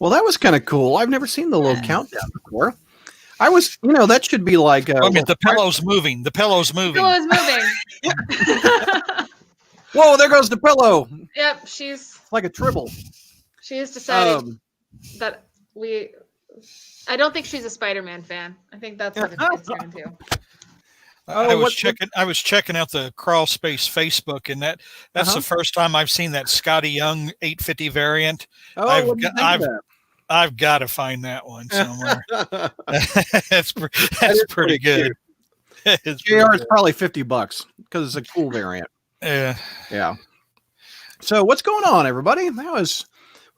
Well, that was kind of cool. I've never seen the little Yeah. countdown before. I was, that should be like. I mean, the pillow's moving. The pillow's moving. Pillow is moving. Whoa! There goes the pillow. Yep, she's Like a tribble. she has decided Um, I don't think she's a Spider-Man fan. I think that's what it's going to. I was checking out the Crawl Space Facebook, and that's the first time I've seen that Scotty Young 850 variant. I've got to find that one somewhere. that's pretty good. JR is probably $50 because it's a cool variant. Yeah. So what's going on, everybody? We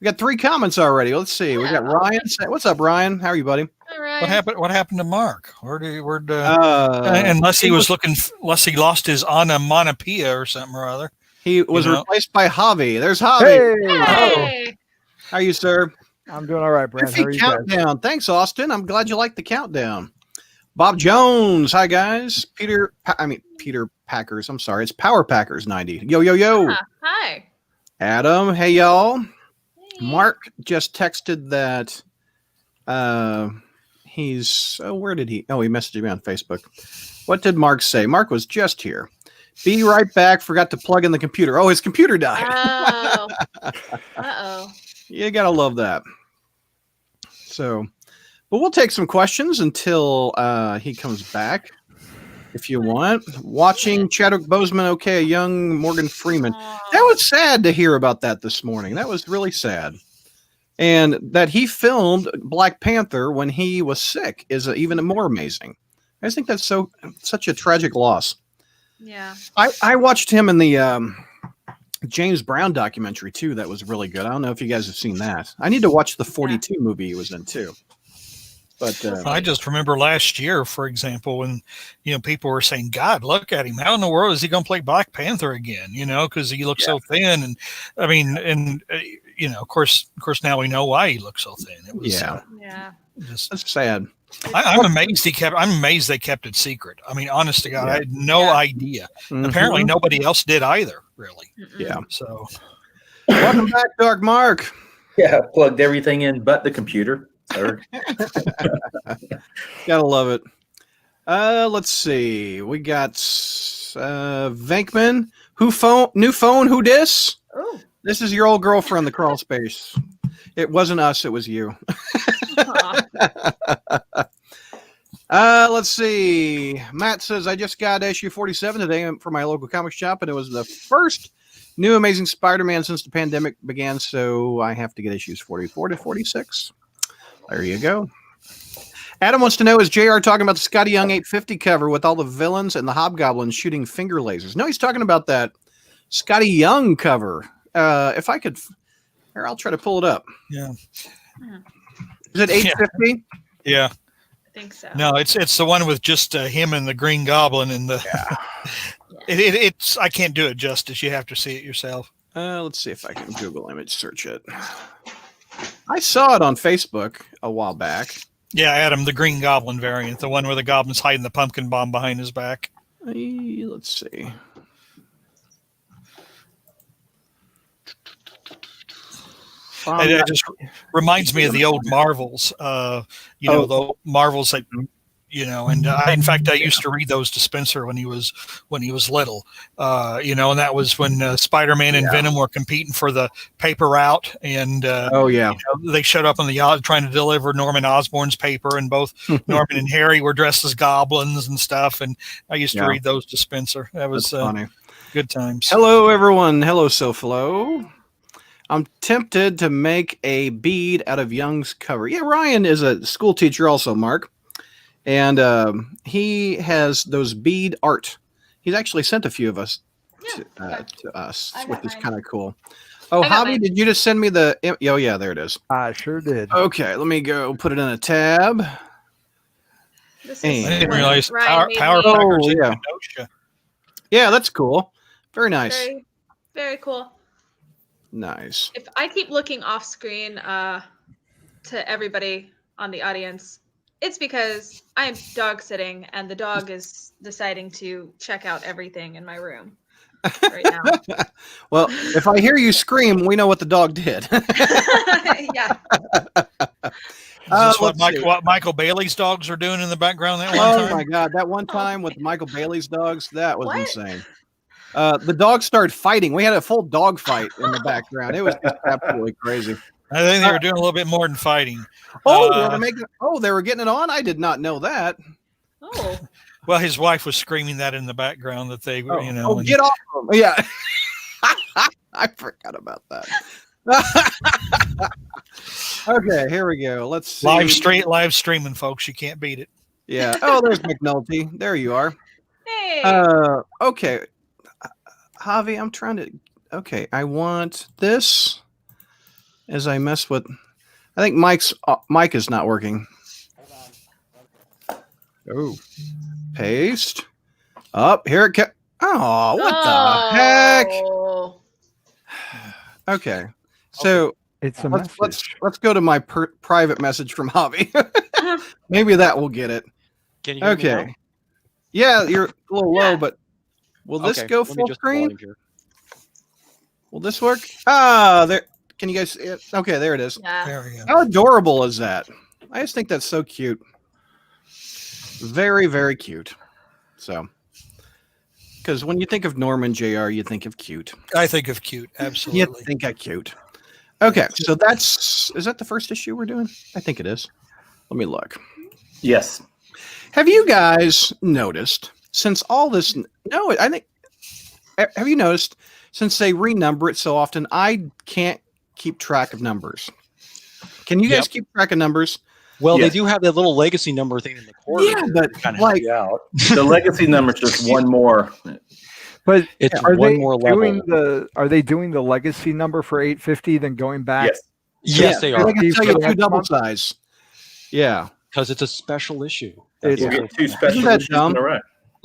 got 3 comments already. Let's see. We got Ryan. What's up, Ryan? How are you, buddy? All right. What happened to Mark? Unless he lost his onomatopoeia or something or other. He was replaced by Javi. There's Javi. Hey. How are you, sir? I'm doing all right, Brent. How are you Countdown. Thanks, Austin. I'm glad you liked the countdown. Bob Jones. Hi, guys. Peter Packers. I'm sorry. It's Power Packers 90. Yo, yo, yo. Hi. Adam. Hey, y'all. Hey. Mark just texted that where did he? Oh, he messaged me on Facebook. What did Mark say? Mark was just here. Be right back. Forgot to plug in the computer. Oh, his computer died. Oh. Uh-oh. You gotta love that. So, but we'll take some questions until he comes back. If you want. Watching Chadwick Boseman, okay, a young Morgan Freeman. That was sad to hear about that this morning. That was really sad. And that he filmed Black Panther when he was sick is even more amazing. I think that's such a tragic loss. Yeah. I watched him in the James Brown documentary too. That was really good. I don't know if you guys have seen that. I need to watch the 42 movie he was in too. But I just remember last year, for example, when people were saying, "God, look at him! How in the world is he going to play Black Panther again?" Because he looks so thin, and I mean, of course, now we know why he looks so thin. It was that's sad. I'm amazed they kept it secret. I mean, honest to God, I had no idea. Mm-hmm. Apparently, nobody else did either. Really. Yeah. So, welcome back, Dark Mark. Yeah, plugged everything in but the computer. Gotta love it. Let's see. We got Venkman. New phone? Who dis? Oh. This is your old girlfriend, the Crawl Space. It wasn't us. It was you. Let's see. Matt says, I just got issue 47 today for my local comic shop, and it was the first new Amazing Spider-Man since the pandemic began, so I have to get issues 44 to 46. There you go. Adam wants to know, is JR talking about the Scotty Young 850 cover with all the villains and the hobgoblins shooting finger lasers? No, he's talking about that Scotty Young cover. If I could, I'll try to pull it up. Yeah. Is it 850? Yeah. I think so. No, it's the one with just him and the Green Goblin and the. It's I can't do it justice. You have to see it yourself. Let's see if I can Google image search it. I saw it on Facebook a while back. Yeah, Adam, the Green Goblin variant, the one where the goblin's hiding the pumpkin bomb behind his back. Let's see. It just reminds me of the old Marvels, the Marvels that, and in fact, I used to read those to Spencer when he was little, and that was when Spider-Man and Venom were competing for the paper route, and they showed up on the yacht trying to deliver Norman Osborn's paper, and both Norman and Harry were dressed as goblins and stuff, and I used to read those to Spencer. That was funny. Good times. Hello, everyone. Hello, SoFlo. I'm tempted to make a bead out of Young's cover. Yeah, Ryan is a school teacher also, Mark. And he has those bead art. He's actually sent a few of us to us, which is kind of cool. Oh, Hobby, did you just send me the... Oh, yeah, there it is. I sure did. Okay, let me go put it in a tab. I didn't realize Power Packers in Kenosha. Yeah, that's cool. Very nice. Very, very cool. Nice. If I keep looking off screen to everybody on the audience, it's because I am dog sitting and the dog is deciding to check out everything in my room. right now. Well, if I hear you scream, we know what the dog did. Yeah. Is this let's see. what Michael Bailey's dogs are doing in the background that one Oh time? my God, that one time with Michael Bailey's dogs, that was What? insane. The dogs started fighting. We had a full dog fight in the background. It was just absolutely crazy. I think they were doing a little bit more than fighting. They were getting it on. I did not know that. Oh. Well, his wife was screaming that in the background that they were, and- get off of them. Yeah. I forgot about that. Okay, here we go. Let's see. live streaming, folks. You can't beat it. Yeah. Oh, there's McNulty. There you are. Hey. Okay. Javi, I'm trying to. Okay, I want this. As I mess with, I think Mike's mic is not working. Oh, paste. Up here it. Oh, what the heck? Oh. Okay, so It's a let's message. let's go to my private message from Javi. Maybe that will get it. Can you hear me now? Okay. Yeah, you're a little low, Yeah. but will this Okay, go let me full just screen? volume here. Will this work? Ah, there. Can you guys see it? Okay, there it is. Yeah. There we go. How adorable is that? I just think that's so cute. Very, very cute. So, because when you think of Norman Jr., you think of cute. I think of cute. You Absolutely. think of cute. Okay, so is that the first issue we're doing? I think it is. Let me look. Yes. Have you guys noticed since all this? No, I think. Have you noticed since they renumber it so often? I can't keep track of numbers. Can you guys keep track of numbers? Well, Yes. they do have that little legacy number thing in the corner. Yeah, but Kinda like, Yeah. The legacy number is just one more. But it's are one they more doing level. are they doing the legacy number for 850 then going back? Yes. Yes, they I are, can tell you For two next double month? size. Yeah. because it's a special issue. It's- We'll get two special that issues dumb? in a row.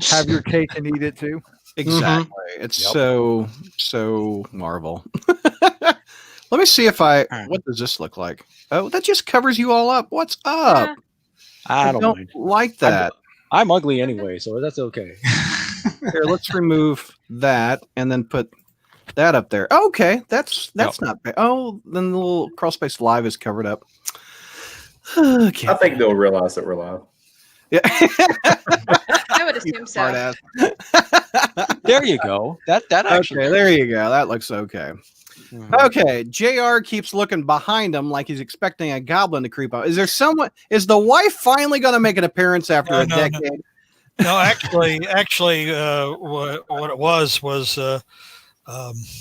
Have your cake and eat it too. Exactly. It's Yep. so Marvel. Let me see if what does this look like? Oh, that just covers you all up. What's up? Yeah. I don't mind. like that. I'm ugly anyway, so that's okay. Here, let's remove that and then put that up there. Okay, that's not bad. Oh, then the little crawl space live is covered up. Okay. I think they'll realize that we're live. Yeah. I would assume so. Smart-ass. There you go. That actually. Okay, there you go. That looks okay. Mhm. Okay, JR keeps looking behind him like he's expecting a goblin to creep up. Is there someone? Is the wife finally going to make an appearance after a No. decade? No, actually, what it was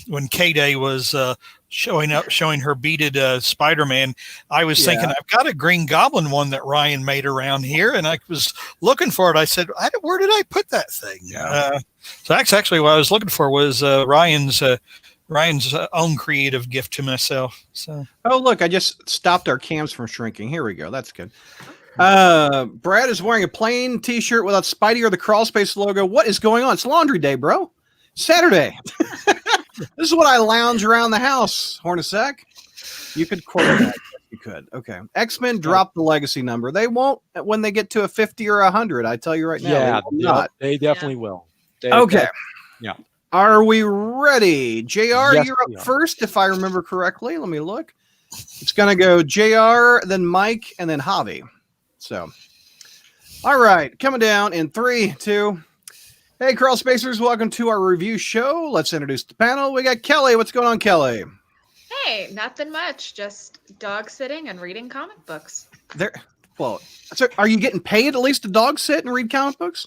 when K-Day was showing her beaded Spider-Man, I was thinking, I've got a Green Goblin one that Ryan made around here, and I was looking for it. I said, where did I put that thing? So that's actually what I was looking for was Ryan's own creative gift to myself. So Oh, look, I just stopped our cams from shrinking. Here we go. That's good. Brad is wearing a plain t-shirt without Spidey or the Crawl Space logo. What is going on? It's laundry day, bro. Saturday. This is what I lounge around the house, Hornacek. You could quote that. You could. Okay. X-Men dropped the legacy number. They won't when they get to a 50 or 100. I tell you right now. Yeah, they will not. they definitely will. Okay. Yeah. Are we ready? JR, Yes, you're we up are. first, if I remember correctly. Let me look. It's going to go JR, then Mike, and then Javi. So, all right. Coming down in 3, 2. Hey, Crawl Spacers. Welcome to our review show. Let's introduce the panel. We got Kelly. What's going on, Kelly? Hey, nothing much. Just dog sitting and reading comic books. Well, so are you getting paid at least to dog sit and read comic books?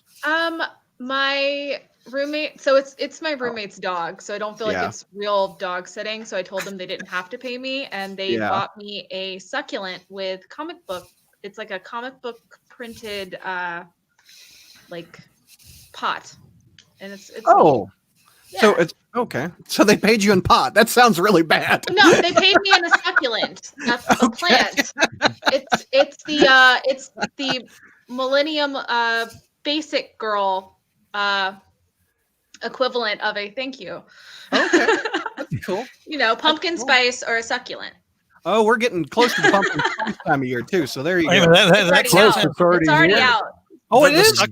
My roommate. So it's my roommate's dog. So I don't feel like Yeah. it's real dog sitting. So I told them they didn't have to pay me, and they Yeah. bought me a succulent with comic book. It's like a comic book printed, like pot, and it's Oh, neat. so Yeah. it's okay. So they paid you in pot. That sounds really bad. No, they paid me in a succulent, a plant. It's the Millennium Basic Girl equivalent of a thank you. Okay, that's cool. You know, pumpkin spice or a succulent. Oh, we're getting close to the pumpkin spice time of year too. So there you Wait a go. minute, It's that already close. out. It's already It's already here. out. Oh, it the is.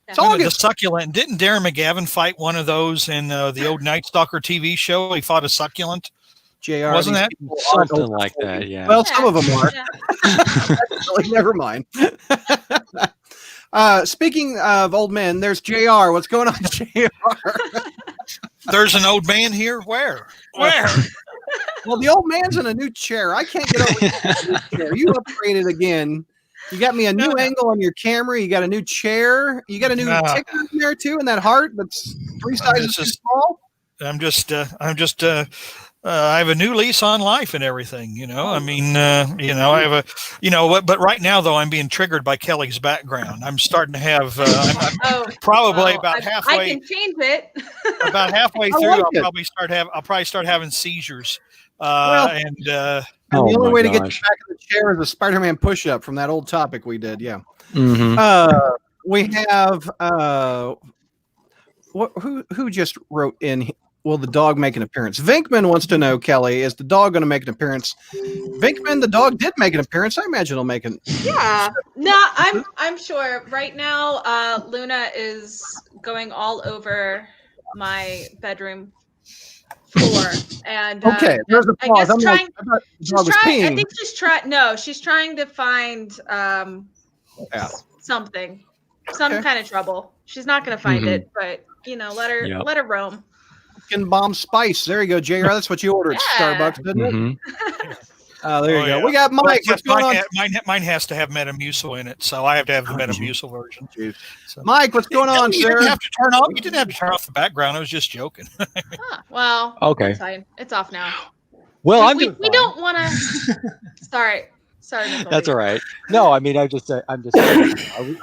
It's all The good. succulent. Didn't Darren McGavin fight one of those in the old Night Stalker TV show? He fought a succulent. JR, Wasn't these that people aren't Something old like for that, you. yeah. Well, some of them are. Yeah. Actually, never mind. Speaking of old men, there's JR. What's going on, JR? There's an old man here. Where? Where? Well, the old man's in a new chair. I can't get over the new chair. You upgraded again. You got me a new angle on your camera. You got a new chair. You got a new ticker in there too, in that heart that's 3 sizes too small. I have a new lease on life and everything, I mean, I have but right now though, I'm being triggered by Kelly's background. I'm starting to have, I'm probably about halfway. I can change it. About halfway I through, like I'll probably start having seizures. And the only way to get you back in the chair is a Spider-Man push-up from that old topic we did. Yeah. Mhm. We have who just wrote in? Will the dog make an appearance? Vinkman wants to know, Kelly, is the dog going to make an appearance? Vinkman, the dog did make an appearance. I imagine he'll make an. Yeah. No, I'm sure. Right now, Luna is going all over my bedroom floor, and Okay, there's a I pause. guess I thought the dog was I peeing. think she's trying. No, she's trying to find something, some kind of trouble. She's not going to find it, but let her roam. Chicken bomb spice. There you go, JR. That's what you ordered at Starbucks, didn't it? Mhm. There you go. We got Mike. What's going on? Mine has to have Metamucil in it, so I have to have the Metamucil version. So. Mike, what's going on, You sir? didn't have to turn off. You didn't have to turn off the background. I was just joking. Well, Okay. it's fine. It's off now. Well, we don't want to. Sorry, Nicole. That's all right. No, I mean, I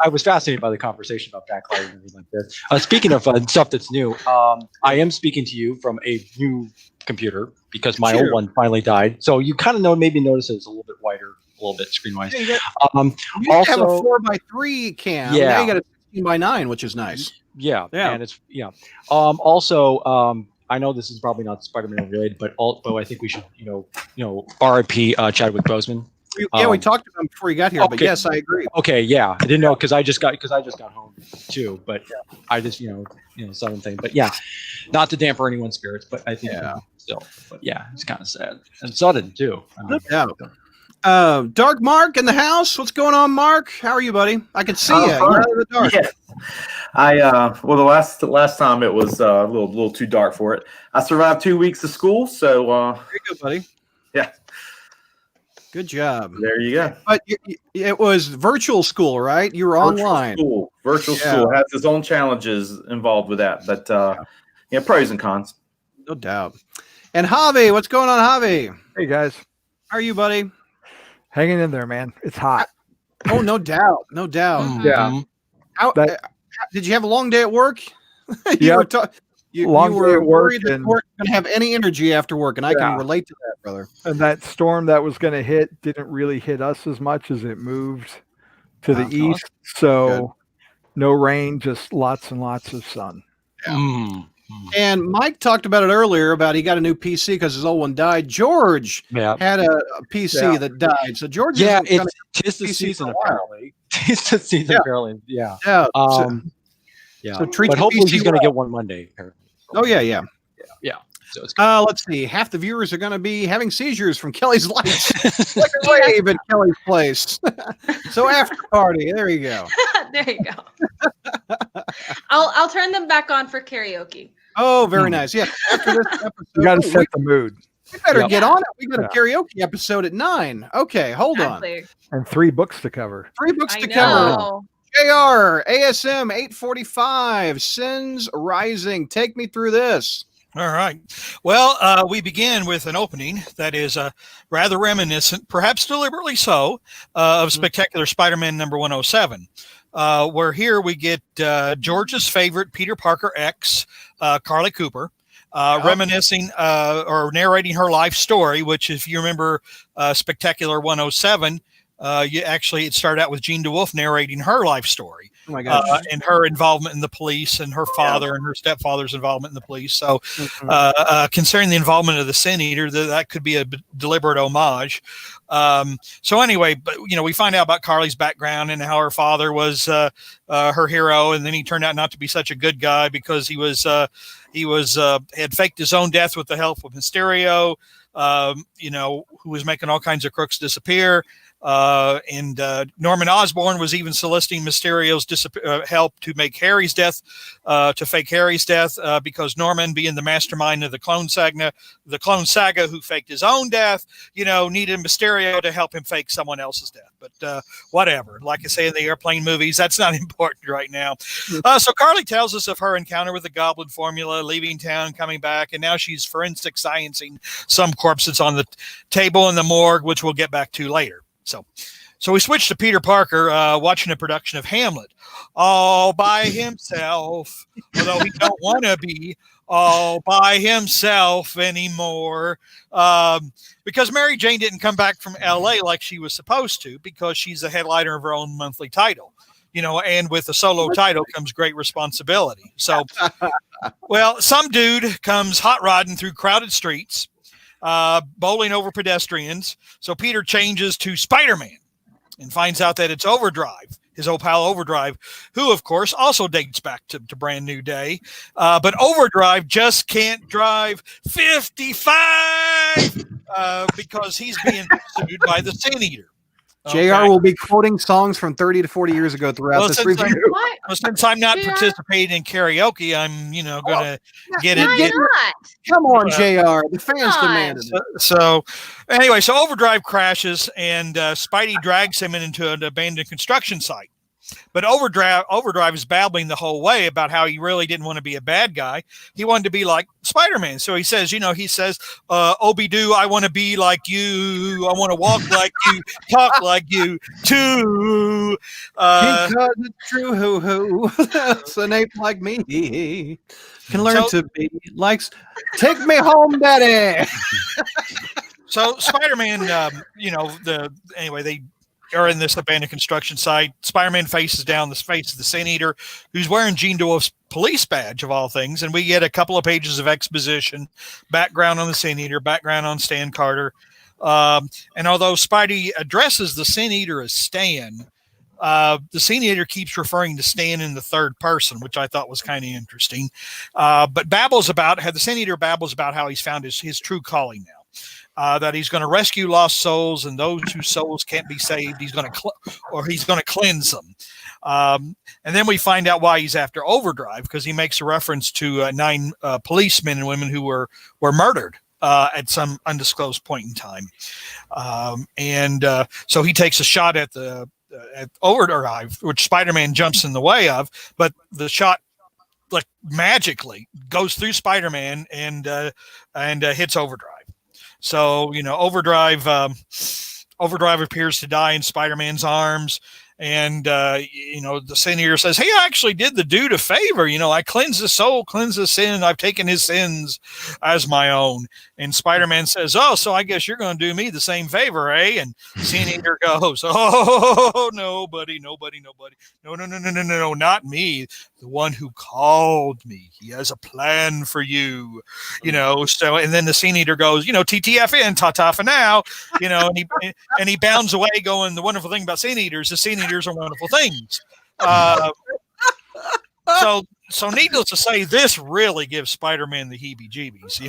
was fascinated by the conversation about backlighting and everything like this. Speaking of stuff that's new, I am speaking to you from a new computer because my old one finally died. So you kind of maybe notice it's a little bit wider, a little bit screen wise. You used to have a 4x3 cam. Yeah. Now you got a 16x9, which is nice. Yeah. And it's also, I know this is probably not Spider-Man related, but I think we should, RIP Chadwick Boseman. We talked about him before you got here, but yes, I agree. Okay, yeah, I didn't know because I just got home too, but I just sudden thing, but yeah, not to damper anyone's spirits, but I think still, but yeah, it's kind of sad and sudden too. Dark Mark in the house. What's going on, Mark? How are you, buddy? I can see you. You're out of the dark. Yeah. The last time it was a little too dark for it. I survived 2 weeks of school, so there you go, buddy. Yeah. Good job. There you go. But it was virtual school, right? You were online. Virtual school has its own challenges involved with that, but pros and cons. No doubt. And Javi, what's going on, Javi? Hey guys, How are you, buddy? hanging in there, man. It's hot. Oh, no doubt. No doubt. Mhm. Yeah. How, did you have a long day at work? Yeah. You Long were day at work worried that you weren't going to have any energy after work, and I can relate to that, brother. And that storm that was going to hit didn't really hit us as much as it moved to the east. So no rain, just lots and lots of sun. And Mike talked about it earlier about he got a new PC because his old one died. George had a PC that died. So George it's tis the season apparently. Tis the season apparently. Yeah. So treat but the hopefully PC he's going to well. get one Monday. Apparently. Oh yeah. So it's Let's see. Half the viewers are going to be having seizures from Kelly's lights. Like a rave at Kelly's place. So after party. There you go. There you go. I'll turn them back on for karaoke. Oh, very nice. Yeah. After this episode, You got to set the mood. we better get on it. We got a karaoke episode at 9. Okay, hold on. Exactly. And 3 books to cover. 3 books I to cover. know. JR, ASM 845, Sins Rising. Take me through this. All right. Well, we begin with an opening that is rather reminiscent, perhaps deliberately so, of Spectacular Spider-Man number 107. Where here we get George's favorite Peter Parker X, Carly Cooper, reminiscing or narrating her life story, which, if you remember Spectacular 107, it started out with Jean DeWolf narrating her life story. Oh my gosh. And her involvement in the police, and her father and her stepfather's involvement in the police. So, concerning the involvement of the Sin Eater, that could be a deliberate homage. So anyway, but we find out about Carly's background and how her father was her hero, and then he turned out not to be such a good guy because he had faked his own death with the help of Mysterio, who was making all kinds of crooks disappear. And Norman Osborn was even soliciting Mysterio's help to make Harry's death, to fake Harry's death, because Norman, being the mastermind of the Clone Saga, who faked his own death, needed Mysterio to help him fake someone else's death. But whatever. Like I say in the airplane movies, that's not important right now. So Carly tells us of her encounter with the Goblin Formula, leaving town, coming back, and now she's forensic sciencing some corpse that's on the table in the morgue, which we'll get back to later. So we switched to Peter Parker watching a production of Hamlet all by himself, although he don't want to be all by himself anymore, because Mary Jane didn't come back from L.A. like she was supposed to, because she's the headliner of her own monthly title, and with a solo title comes great responsibility. So, well, some dude comes hot rodding through crowded streets, bowling over pedestrians. So Peter changes to Spider-Man and finds out that it's Overdrive, his old pal Overdrive, who, of course, also dates back to Brand New Day. But Overdrive just can't drive 55 because he's being pursued by the Sin Eater. JR will be quoting songs from 30 to 40 years ago throughout this review. Since I'm not participating in karaoke, I'm, going to get it. Not? Come on, JR. The fans demanded it. So anyway, so Overdrive crashes, and Spidey drags him into an abandoned construction site. But Overdrive is babbling the whole way about how he really didn't want to be a bad guy. He wanted to be like Spider-Man. So he says, Obi-Doo, I want to be like you. I want to walk like you, talk like you, too. Because it's true, hoo-hoo. That's an ape like me can learn to be like, take me home, daddy. So Spider-Man, they are in this abandoned construction site. Spider-Man faces down the face of the Sin Eater, who's wearing Jean DeWolf's police badge, of all things. And we get a couple of pages of exposition, background on the Sin Eater, background on Stan Carter. And although Spidey addresses the Sin Eater as Stan, the Sin Eater keeps referring to Stan in the third person, which I thought was kind of interesting. But the Sin Eater babbles about how he's found his true calling now. That he's going to rescue lost souls, and those whose souls can't be saved, he's going to cleanse them. And then we find out why he's after Overdrive, because he makes a reference to 9 policemen and women who were murdered at some undisclosed point in time. So he takes a shot at Overdrive, which Spider-Man jumps in the way of, but the shot magically goes through Spider-Man and hits Overdrive. So, Overdrive appears to die in Spider-Man's arms. And, the Sin Eater says, hey, I actually did the dude a favor. I cleanse his soul, cleanse his sin. I've taken his sins as my own. And Spider-Man says, oh, so I guess you're going to do me the same favor, eh? And Sin Eater goes, oh, nobody. No, not me. The one who called me. He has a plan for you, So, and then the Sin Eater goes, TTFN, ta-ta for now, and he bounds away going, the wonderful thing about Sin Eaters, the Sin Eaters are wonderful things. So needless to say, this really gives Spider-Man the heebie-jeebies,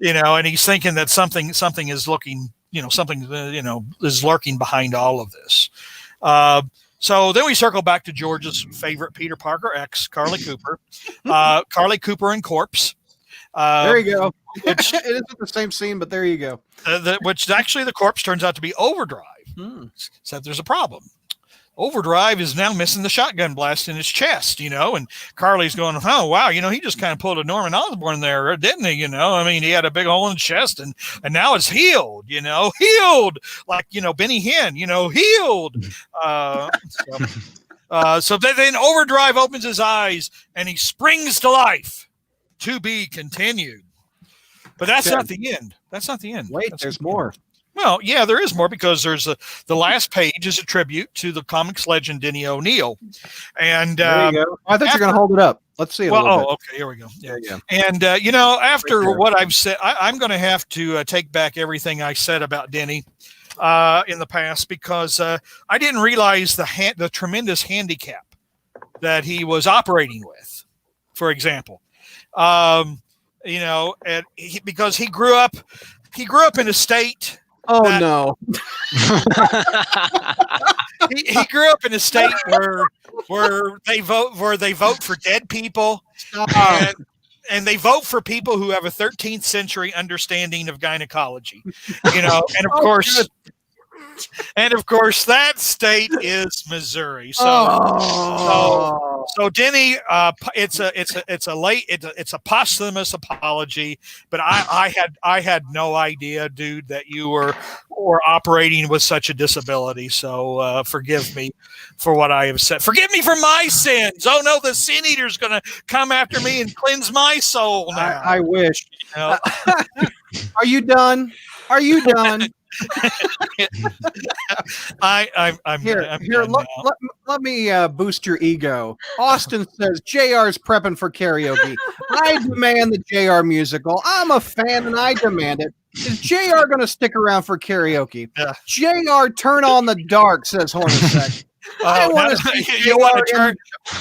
and he's thinking that something is looking, is lurking behind all of this. So then we circle back to George's favorite Peter Parker ex, Carly Cooper. Carly Cooper and Corpse. There you go. It isn't the same scene, but there you go. Which actually the corpse turns out to be Overdrive. Except there's a problem. Overdrive is now missing the shotgun blast in his chest, and Carly's going, oh, wow, he just kind of pulled a Norman Osborn there, didn't he? He had a big hole in his chest and now it's healed, healed like, Benny Hinn, healed. So then Overdrive opens his eyes and he springs to life. To be continued. But that's not the end. That's not the end. Wait, there's more. Well, yeah, there is more because there's the last page is a tribute to the comics legend Denny O'Neil, and There you go. I thought you were going to hold it up. Let's see it. well, a little okay, here we go. bit. Yeah. And after Right there. what I've said, I'm going to have to take back everything I said about Denny in the past because I didn't realize the tremendous handicap that he was operating with. For example, because he grew up in a state. Oh that- no! He grew up in a state where they vote for dead people. And they vote for people who have a 13th century understanding of gynecology, and of course that state is Missouri. So Denny, it's a posthumous apology, but I had no idea, dude, that you were operating with such a disability. So forgive me for what I have said. Forgive me for my sins. Oh no, the sin eater's going to come after me and cleanse my soul now. I wish. You know? Are you done? Are you done? I'm Here, done now. let me boost your ego. Austin says JR's prepping for karaoke. I demand the JR musical. I'm a fan and I demand it. Is JR going to stick around for karaoke? Yeah. JR, turn on the dark, says Hornacek. I want to see you want JR to turn.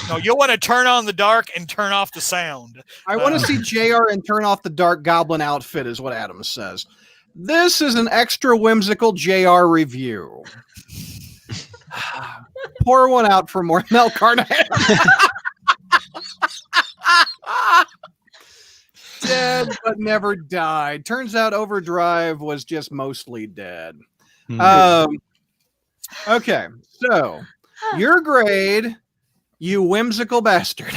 No, you want to turn on the dark and turn off the sound. I want to see JR and turn off the dark goblin outfit, is what Adams says. This is an extra whimsical JR review. Pour one out for more Mel Carnahan. Dead but never died. Turns out Overdrive was just mostly dead. Okay, so your grade, you whimsical bastard.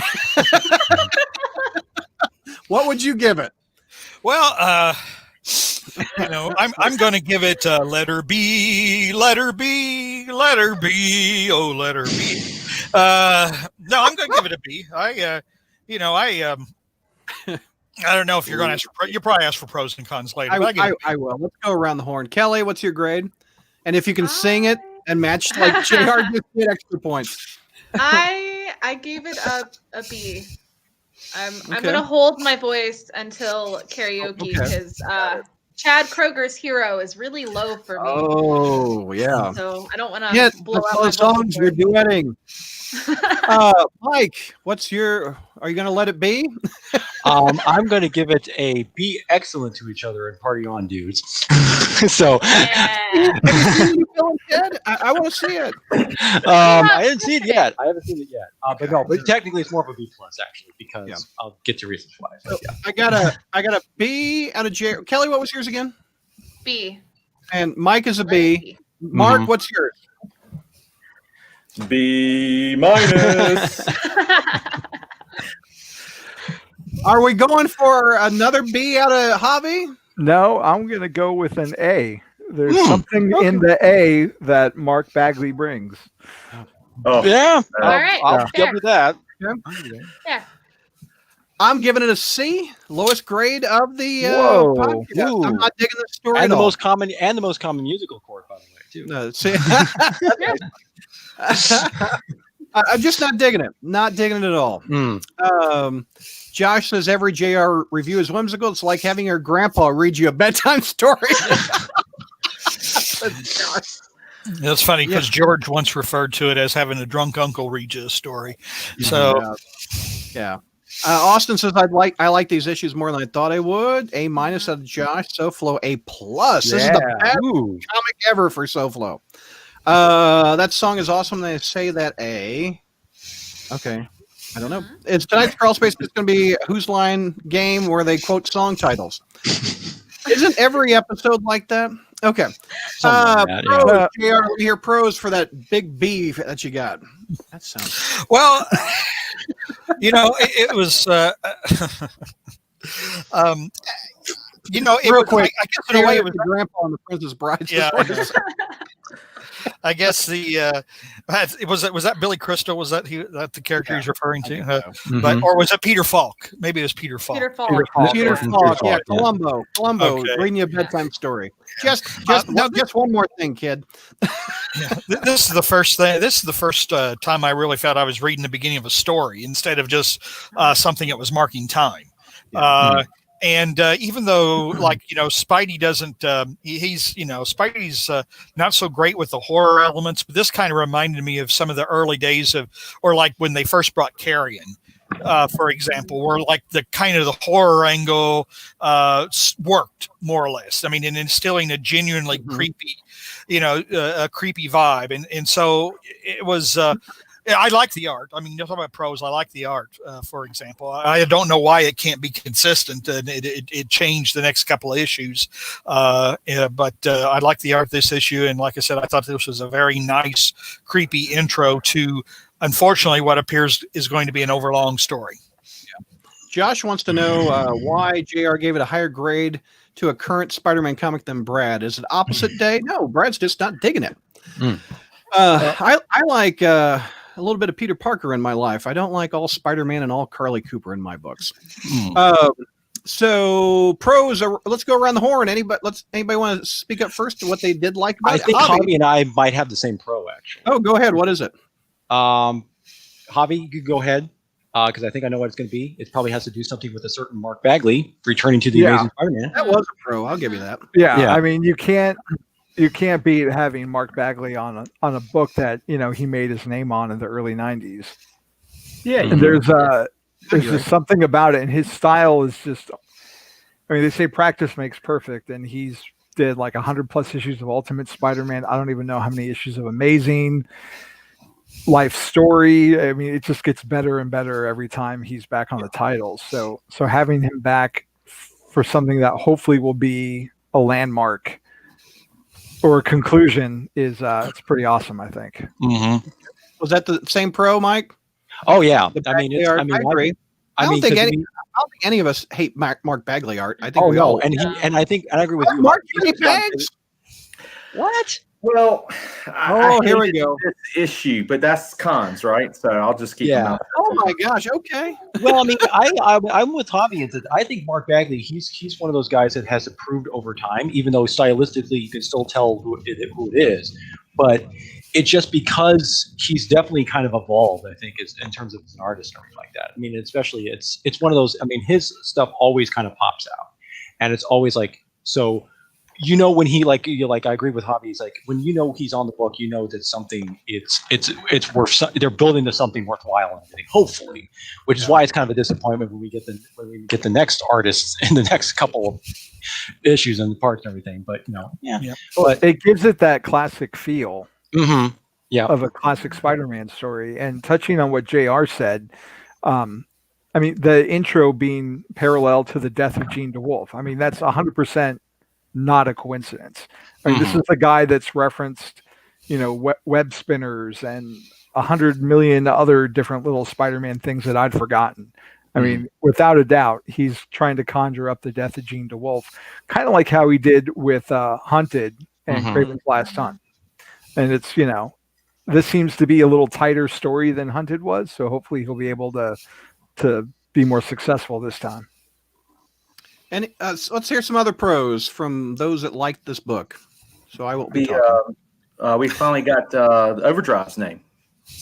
What would you give it? Well, I'm going to give it letter B, letter B, letter B, oh letter B. No, I'm going to give it a B. I don't know if you're going to ask for. You probably ask for pros and cons later. but I will. Let's go around the horn. Kelly, what's your grade? And if you can sing it and match like JR, just get extra points. I gave it a B. I'm Okay. gonna hold my voice until karaoke Okay. because Chad Kroger's Hero is really low for me. Oh yeah. So I don't want to Yeah, blow that's out all my the songs vocal you're cords. duetting. Mike, are you gonna let it be? I'm going to give it a be excellent to each other and party on, dudes. So Yeah. Have you seen the film Ted? I want to see it. I didn't see it yet. I haven't seen it yet. But technically it's more of a B plus actually because Yeah. I'll get to reasons why. But yeah. I got a B out of J. Kelly, what was yours again? B. And Mike is a B. Mark, what's yours? B minus. Are we going for another B out of Javi? No, I'm going to go with an A. There's something in the A that Mark Bagley brings. Oh, Yeah. All right. I'll fair. give you that. Yeah. I'm giving it a C, lowest grade of the Whoa. podcast. Ooh. I'm not digging the story And at the all. most common musical chord, by the way, too. No, see, I'm just not digging it. Not digging it at all. Josh says every JR review is whimsical. It's like having your grandpa read you a bedtime story. That's funny because George once referred to it as having a drunk uncle read you a story. So yeah. Austin says I like these issues more than I thought I would. A minus out of Josh. SoFlo A plus. This is the best comic ever for SoFlo. That song is awesome. They say that A. Okay. I don't know. It's tonight's crawl space. It's going to be a Whose Line game where they quote song titles. Isn't every episode like that? Okay. Something like that, yeah. JR, we hear pros for that big B that you got. That sounds. well, it was. You know, it Real was, quick, I guess in a way it was. the grandpa on the Princess Bride. Yeah, I guess was that Billy Crystal? Was that the character he's referring to? But or was it Peter Falk? Maybe it was Peter Falk. Peter Falk. Peter Yeah. Falk, yeah, yeah. Columbo, Okay. reading you a bedtime story. Just one more thing, kid. Yeah. This is the first thing. This is the first time I really felt I was reading the beginning of a story instead of just something that was marking time. And even though, like, you know, Spidey doesn't, Spidey's not so great with the horror elements, but this kind of reminded me of some of the early days of, or like when they first brought Carrion, for example, where like the kind of the horror angle worked more or less. I mean, in instilling a genuinely creepy, a creepy vibe. And so it was, I like the art. I mean, you're talking about prose. I like the art, for example. I don't know why it can't be consistent, and it changed the next couple of issues. But I like the art this issue, and like I said, I thought this was a very nice, creepy intro to, unfortunately, what appears is going to be an overlong story. Josh wants to know why JR gave it a higher grade to a current Spider-Man comic than Brad. Is it opposite day? No, Brad's just not digging it. I like a little bit of Peter Parker in my life. I don't like all Spider-Man and all Carly Cooper in my books. So pros are, let's go around the horn. Anybody want to speak up first to what they did like about I it? think Javi and I might have the same pro, actually. Oh, go ahead. What is it? Javi, you could go ahead, because I think I know what it's going to be. It probably has to do something with a certain Mark Bagley returning to the Amazing Spider-Man. That was a pro. I'll give you that. Yeah. I mean, you can't beat having Mark Bagley on a book that he made his name on in the early '90s. Yeah, and there's just something about it, and his style is just. I mean, they say practice makes perfect, and he's did like 100+ issues of Ultimate Spider-Man. I don't even know how many issues of Amazing Life Story. I mean, it just gets better and better every time he's back on the titles. So having him back for something that hopefully will be a landmark or a conclusion is it's pretty awesome, I think. Mm-hmm. Was that the same pro, Mike? Oh yeah, I agree. I don't think any of us hate Mark Bagley art. I think we all. And I agree with you. Mark Bags. What? Well, here we go. This issue, but that's cons, right? So I'll just keep them out. Oh my gosh. Okay. Well, I mean, I'm with Javi. I think Mark Bagley, he's one of those guys that has improved over time, even though stylistically you can still tell who it is. But it's just because he's definitely kind of evolved, I think, is in terms of as an artist and everything like that. I mean, especially it's one of those. I mean, his stuff always kind of pops out, and it's always like so. When he I agree with Javi. He's like when he's on the book, that something it's worth. They're building to something worthwhile and everything. Hopefully, which is why it's kind of a disappointment when we get the next artists in the next couple of issues and the parts and everything. But But it gives it that classic feel. Mm-hmm. Yeah, of a classic Spider-Man story. And touching on what JR said, I mean, the intro being parallel to the death of Jean DeWolf. I mean, that's 100% not a coincidence. I mean, this is the guy that's referenced, web spinners and 100 million other different little Spider-Man things that I'd forgotten. I mean, without a doubt, he's trying to conjure up the death of Jean DeWolf, kind of like how he did with Hunted and Kraven's Last Hunt. And it's, this seems to be a little tighter story than Hunted was. So hopefully he'll be able to be more successful this time. And so let's hear some other pros from those that liked this book. So I won't be talking. We finally got Overdrive's name.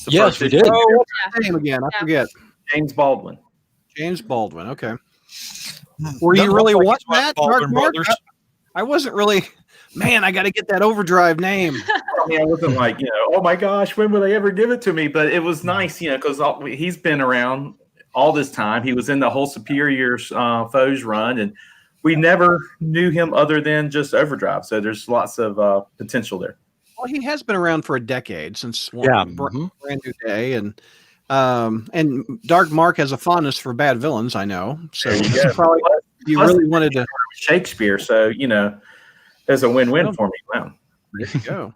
Yes, we did. Oh, what's his name again? I forget. James Baldwin. James Baldwin. Okay. Were you really wanting that, Dark Mark? I wasn't really. Man, I got to get that Overdrive name. I mean, I wasn't like, oh my gosh, when will they ever give it to me? But it was nice, because he's been around all this time. He was in the whole Superiors Foes run, and we never knew him other than just Overdrive. So there's lots of potential there. Well, he has been around for a decade since Brand New Day, and Dark Mark has a fondness for bad villains. I know, so probably you really wanted to Shakespeare. So there's a win-win for me. Wow. There you go.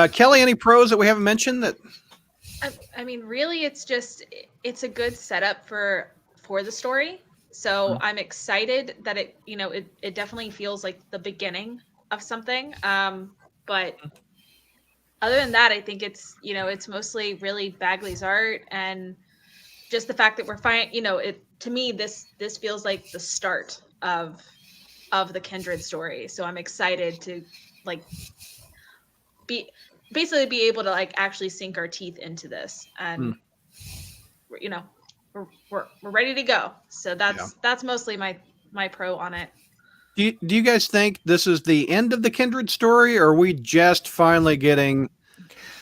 Kelly, any pros that we haven't mentioned that? I mean, really, it's a good setup for the story. So I'm excited that it definitely feels like the beginning of something. But other than that, I think it's mostly really Bagley's art and just the fact that we're to me, this feels like the start of the Kindred story. So I'm excited to be able to actually sink our teeth into this, and we're ready to go. So that's mostly my pro on it. Do you guys think this is the end of the Kindred story, or are we just finally getting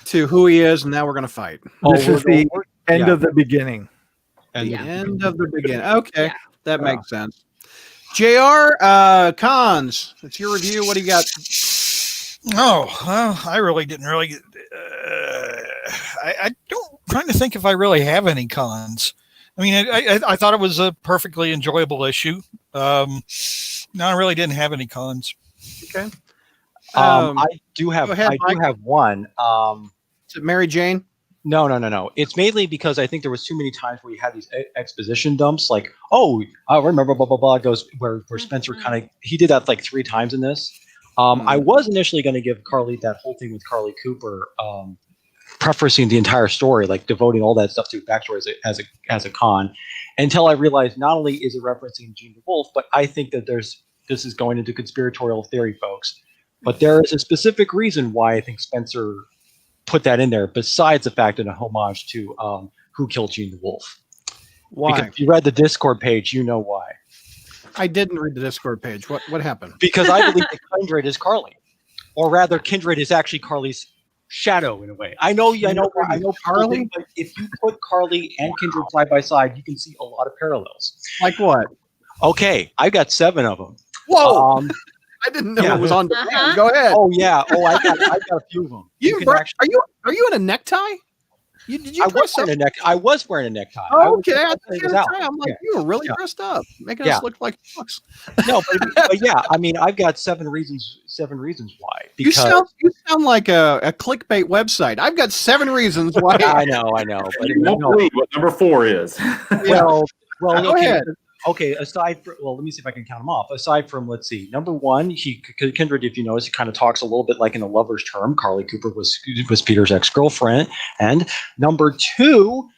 to who he is and now we're going to fight? This is the end of the beginning. And End of the beginning. Okay, that Oh. makes sense. JR, cons. It's your review. What do you got? Oh, well, I really didn't really. I don't. I'm trying to think if I really have any cons. I mean, I thought it was a perfectly enjoyable issue. No, I really didn't have any cons. Okay. I do have. go ahead, I do Mike. have one. Is it Mary Jane? No. It's mainly because I think there was too many times where you had these exposition dumps, like, oh, I remember, blah, blah, blah, goes where Spencer kind of, he did that like 3 times in this. I was initially going to give Carly that whole thing with Carly Cooper, prefacing the entire story, like devoting all that stuff to backstory as a con, until I realized not only is it referencing Jean DeWolf, but I think that this is going into conspiratorial theory, folks. But there is a specific reason why I think Spencer put that in there, besides the fact that a homage to Who Killed Jean DeWolf. Why? Because if you read the Discord page, you know why. I didn't read the Discord page. What happened? Because I believe that Kindred is Carly, or rather, Kindred is actually Carly's shadow in a way. I know, Carly? but if you put Carly and Kindred side by side, you can see a lot of parallels. Like what? Okay, I got 7 of them. Whoa! I didn't know yeah. it was on demand. Uh-huh. Go ahead. Oh yeah. Oh, I got a few of them. You can brought- actually- are you in a necktie? Did you I dress was wearing up? a necktie. I was wearing a necktie. Oh, okay, I was thought you wearing had it a tie. out. I'm like, Yeah. you were really Yeah. dressed up, making Yeah. us look like fucks. No, but yeah, I mean, I've got 7 reasons why. You Because sound like a clickbait website. I've got 7 reasons why. I know, but You won't no. believe what number 4 is. Well, Go okay. ahead. Okay, let me see if I can count them off. Aside from, let's see, number 1, Kindred, if you notice, he kind of talks a little bit like in a lover's term. Carly Cooper was Peter's ex-girlfriend. And number 2,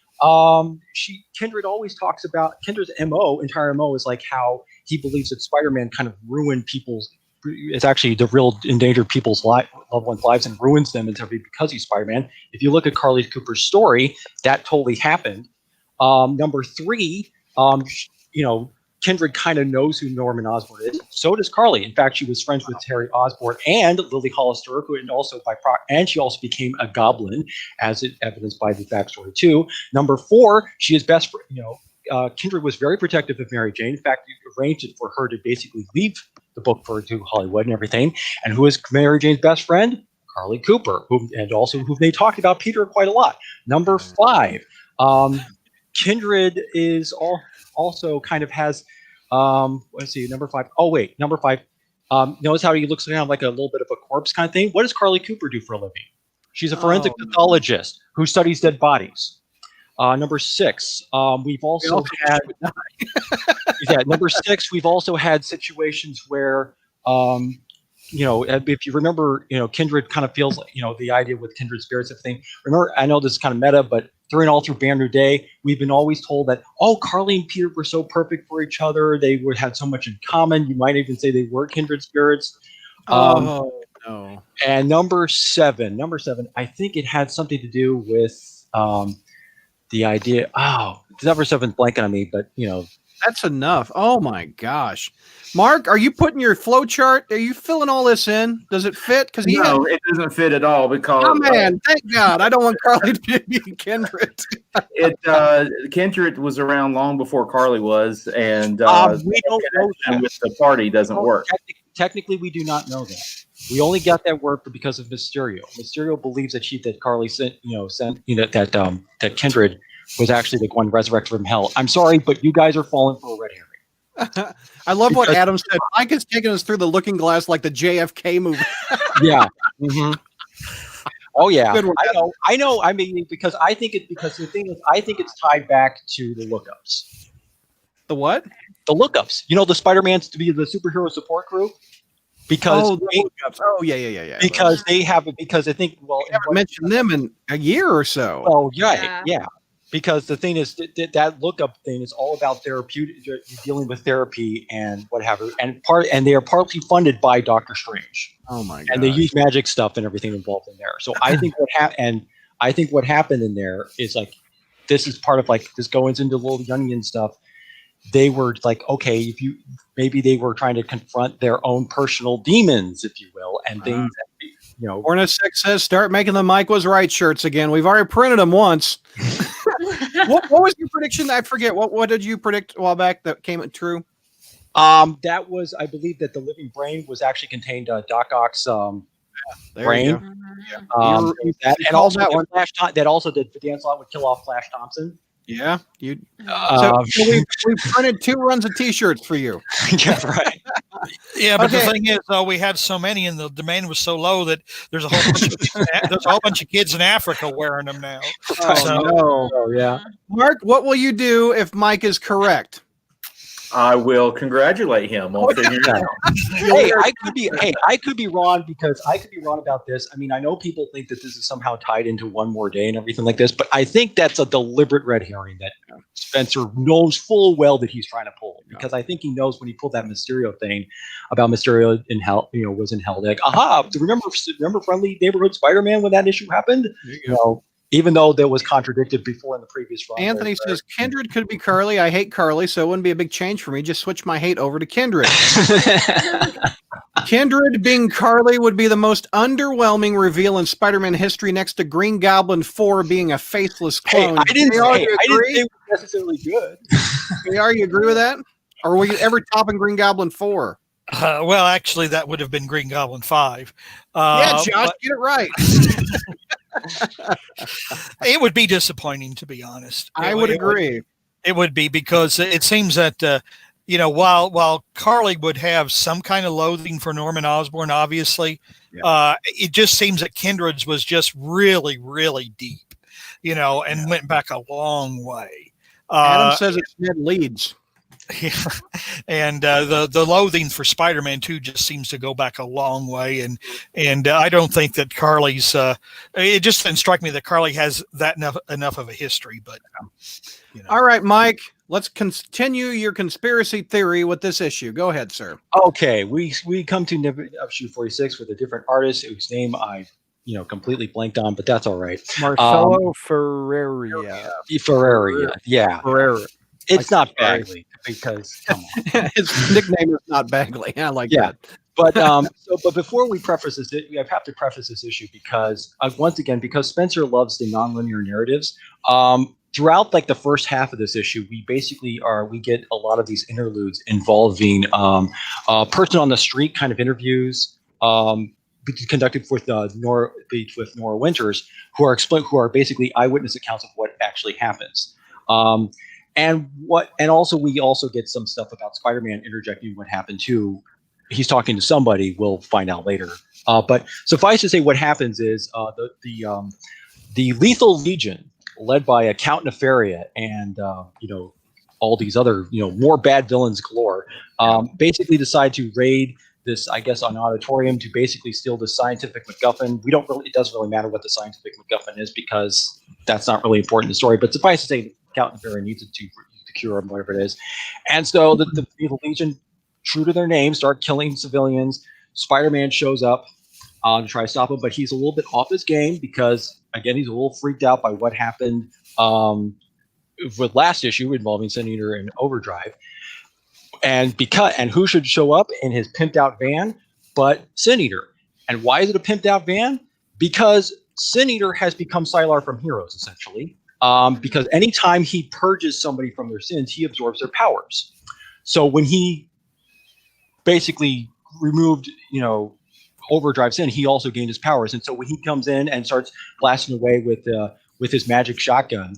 Kindred always talks about, Kindred's entire MO is like how he believes that Spider-Man kind of ruined it's actually the real endangered people's loved ones' lives and ruins them because he's Spider-Man. If you look at Carly Cooper's story, that totally happened. Number 3, Kindred kind of knows who Norman Osborn is. So does Carly. In fact, she was friends with Terry Osborn and Lily Hollister, and she also became a goblin, as evidenced by the backstory too. Number 4, she is best friend. Kindred was very protective of Mary Jane. In fact, he arranged it for her to basically leave the book to Hollywood and everything. And who is Mary Jane's best friend? Carly Cooper, who they talked about Peter quite a lot. Number 5, Kindred is also kind of has, let's see, number 5. Oh wait, number 5. Notice how he looks kind of like a little bit of a corpse kind of thing. What does Carly Cooper do for a living? She's a forensic pathologist who studies dead bodies. Number 6, we've also had. Number 6, we've also had situations where, if you remember, Kindred kind of feels like, the idea with kindred spirits and everything. Remember, I know this is kind of meta, but through Banner Day, we've been always told that, Carly and Peter were so perfect for each other. They would have so much in common. You might even say they were kindred spirits. No. And number 7, I think it had something to do with the idea. Number 7's blanking on me, but That's enough. Oh my gosh. Mark, are you putting your flow chart? Are you filling all this in? Does it fit? Because No, it doesn't fit at all because oh man, thank God. I don't want Carly to be Kindred. Kindred was around long before Carly was, and we don't know and that. with the party doesn't work. Technically, we do not know that. We only got that word because of Mysterio. Mysterio believes that Carly sent that Kindred was actually the one resurrected from hell. I'm sorry, but you guys are falling for a red herring. I love what Adam said. Mike is taking us through the looking glass like the JFK movie. Yeah. Mm-hmm. Oh yeah. Good one. I know. I mean, because the thing is, I think it's tied back to the lookups. The what? The lookups. You know, the Spider-Man's to be the superhero support group because Oh, the hookups. Oh, yeah. because they have because I think We haven't mentioned them in a year or so. well Yeah. yeah. Because the thing is that lookup thing is all about therapeutic dealing with therapy and what have you, and they are partly funded by Doctor Strange. Oh my god! And they use magic stuff and everything involved in there. So I think what happened in there is like this is part of like this goes into little Onion stuff. They were like, okay, maybe they were trying to confront their own personal demons, if you will, and things that, you know. Orna Six says, "Start making the Mike was right shirts again. We've already printed them once." What was your prediction? I forget. What did you predict a while back that came true? That was, I believe, that the living brain was actually contained Doc Ock's There brain. you go. Mhm. And called also that one. that also did Dan Slott would kill off Flash Thompson. Yeah, you. So, Um, so we printed 2 runs of T-shirts for you. yeah, right. Yeah, but Okay. the thing is, we had so many, and the demand was so low that there's a whole bunch of kids in Africa wearing them now. Oh So- no, Oh yeah. Mark! What will you do if Mike is correct? I will congratulate him on figuring it out. Hey, I could be wrong because I could be wrong about this. I mean, I know people think that this is somehow tied into One More Day and everything like this, but I think that's a deliberate red herring that Spencer knows full well that he's trying to pull, because I think he knows when he pulled that Mysterio thing about Mysterio in hell, was in hell. Like, aha! Remember Friendly Neighborhood Spider-Man when that issue happened? You know, even though that was contradicted before in the previous run. Anthony says Kindred could be Carly. I hate Carly, so it wouldn't be a big change for me. Just switch my hate over to Kindred. Kindred being Carly would be the most underwhelming reveal in Spider-Man history, next to Green Goblin 4 being a faceless Hey, clone. I didn't JR, say you it agree? was necessarily good. JR, you agree with that? Or were you ever topping Green Goblin 4? Well, actually, that would have been Green Goblin 5. Yeah, Josh, get it right. It would be disappointing, to be honest. I would agree. It would be, because it seems that while Carly would have some kind of loathing for Norman Osborn, obviously, it just seems that Kindred's was just really, really deep, and went back a long way. Adam says it's Ned Leeds. Yeah. And the loathing for Spider-Man 2 just seems to go back a long way, and I don't think that Carly's. It just didn't strike me that Carly has that enough of a history. But All right, Mike, let's continue your conspiracy theory with this issue. Go ahead, sir. Okay, we come to issue 46 with a different artist whose name I completely blanked on, but that's all right. Marcelo Ferreira. Ferreira, yeah. Ferreira. It's not Bagley, because come on. His nickname is not Bagley. I like that. But but before we preface this, I have to preface this issue because once again, because Spencer loves the nonlinear narratives. Throughout like the first half of this issue, we get a lot of these interludes involving person on the street kind of interviews conducted with Nora Winters, who are basically eyewitness accounts of what actually happens. And also we also get some stuff about Spider-Man interjecting what happened too. He's talking to somebody. We'll find out later. But suffice to say, what happens is the Lethal Legion, led by Count Nefaria and all these other more bad villains galore, basically decide to raid this, I guess, an auditorium to basically steal the scientific MacGuffin. It doesn't really matter what the scientific MacGuffin is, because that's not really important in the story. But suffice to say, Count Nefaria needs it to cure him, whatever it is. And so the Lethal Legion, true to their name, start killing civilians. Spider-Man shows up to try to stop him, but he's a little bit off his game because, again, he's a little freaked out by what happened with last issue involving Sin Eater and Overdrive. And who should show up in his pimped out van but Sin Eater? And why is it a pimped out van? Because Sin Eater has become Sylar from Heroes, essentially. Because anytime he purges somebody from their sins, he absorbs their powers. So when he basically removed, Overdrive Sin, he also gained his powers. And so when he comes in and starts blasting away with his magic shotgun,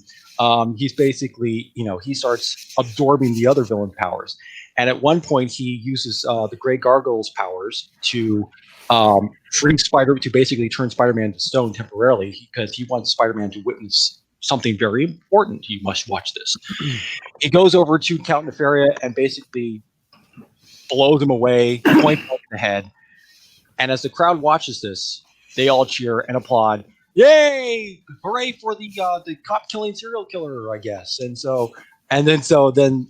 he's basically, he starts absorbing the other villain powers. And at one point, he uses the Grey Gargoyle's powers to to basically turn Spider-Man to stone temporarily, because he wants Spider-Man to witness something very important. You must watch this. He goes over to Count Nefaria and basically blows him away, point blank in the head. And as the crowd watches this, they all cheer and applaud. Yay! Hooray for the cop killing serial killer, I guess. And then the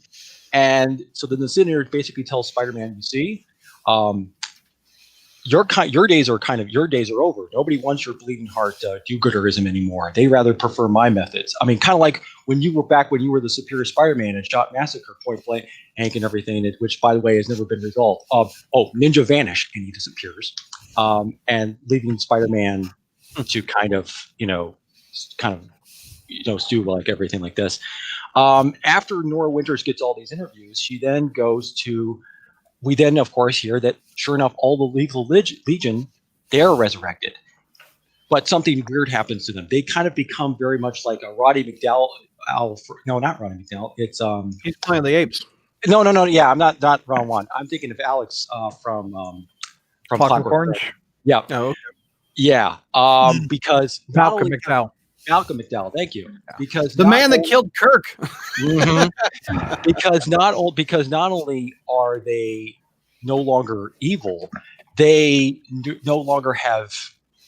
senator basically tells Spider-Man, you see, your days are over. Nobody wants your bleeding heart do-gooderism anymore. They rather prefer my methods. I mean, kind of like when you were the Superior Spider-Man and shot Massacre point blank and everything, which by the way has never been resolved. Ninja vanished and he disappears, and leaving Spider-Man to kind of stew like everything like this. After Nora Winters gets all these interviews, she then goes to. We then, of course, hear that sure enough, all the Lethal Legion, they're resurrected. But something weird happens to them. They kind of become very much like a Roddy McDowell. No, not Roddy McDowell. It's He's playing the apes. No. Yeah, I'm not wrong one. I'm thinking of Alex from Clockwork Orange. Yeah. Oh, okay. Yeah. Because Malcolm McDowell. Malcolm McDowell, thank you. Because The man that killed Kirk. because not only are they no longer evil, they no longer have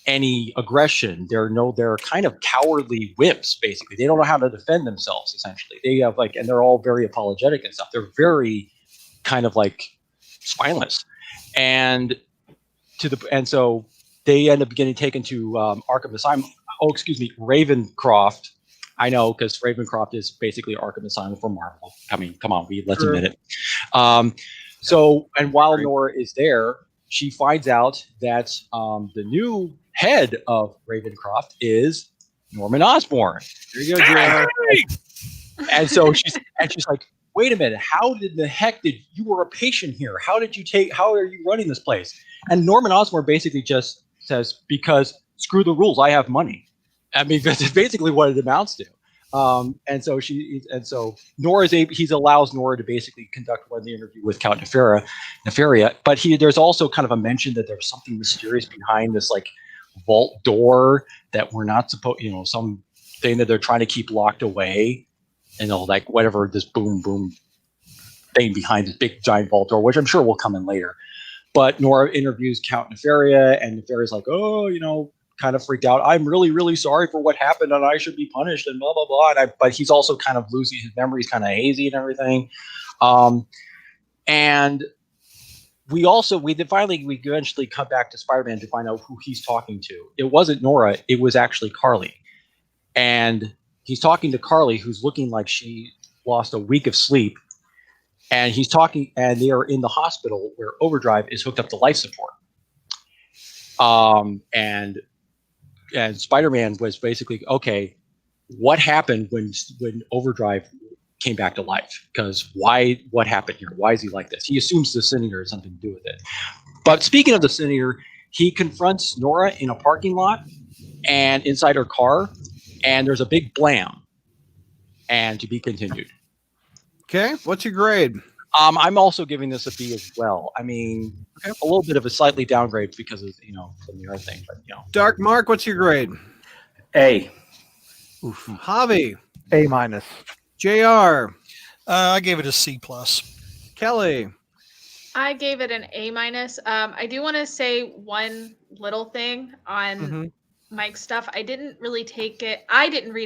any aggression. They're kind of cowardly wimps, basically. They don't know how to defend themselves, essentially. They have and they're all very apologetic and stuff. They're very kind of like spineless. And so they end up getting taken to Arkham Asylum. Ravencroft. I know, because Ravencroft is basically Arkham Asylum for Marvel. I mean, come on, let's admit it. And while Nora is there, she finds out that the new head of Ravencroft is Norman Osborn. There you go, JR. And so she's like, wait a minute, how did the heck you were a patient here? How are you running this place? And Norman Osborn basically just says, because screw the rules, I have money. I mean, that's basically what it amounts to. And so he allows Nora to basically conduct one interview with Count Nefaria. But there's also kind of a mention that there's something mysterious behind this like vault door that we're not supposed, some thing that they're trying to keep locked away, like whatever this boom thing behind this big giant vault door, which I'm sure will come in later. But Nora interviews Count Nefaria, and Nefaria's like, kind of freaked out. I'm really, really sorry for what happened, and I should be punished, and blah blah blah. But he's also kind of losing his memory; he's kind of hazy and everything. And we eventually come back to Spider-Man to find out who he's talking to. It wasn't Nora; it was actually Carly, and he's talking to Carly, who's looking like she lost a week of sleep. And he's talking, and they are in the hospital where Overdrive is hooked up to life support. And Spider-Man was basically, okay, what happened when Overdrive came back to life? Because what happened here? Why is he like this? He assumes the Senator has something to do with it. But speaking of the Senator, he confronts Nora in a parking lot and inside her car, and there's a big blam. And to be continued. Okay, what's your grade? I'm also giving this a B as well. I mean, a little bit of a slightly downgrade because of from the other thing, but Dark Mark, what's your grade? A. Javi, A-. JR, I gave it a C+. Kelly. I gave it an A-. I do want to say one little thing on Mike's stuff. I didn't read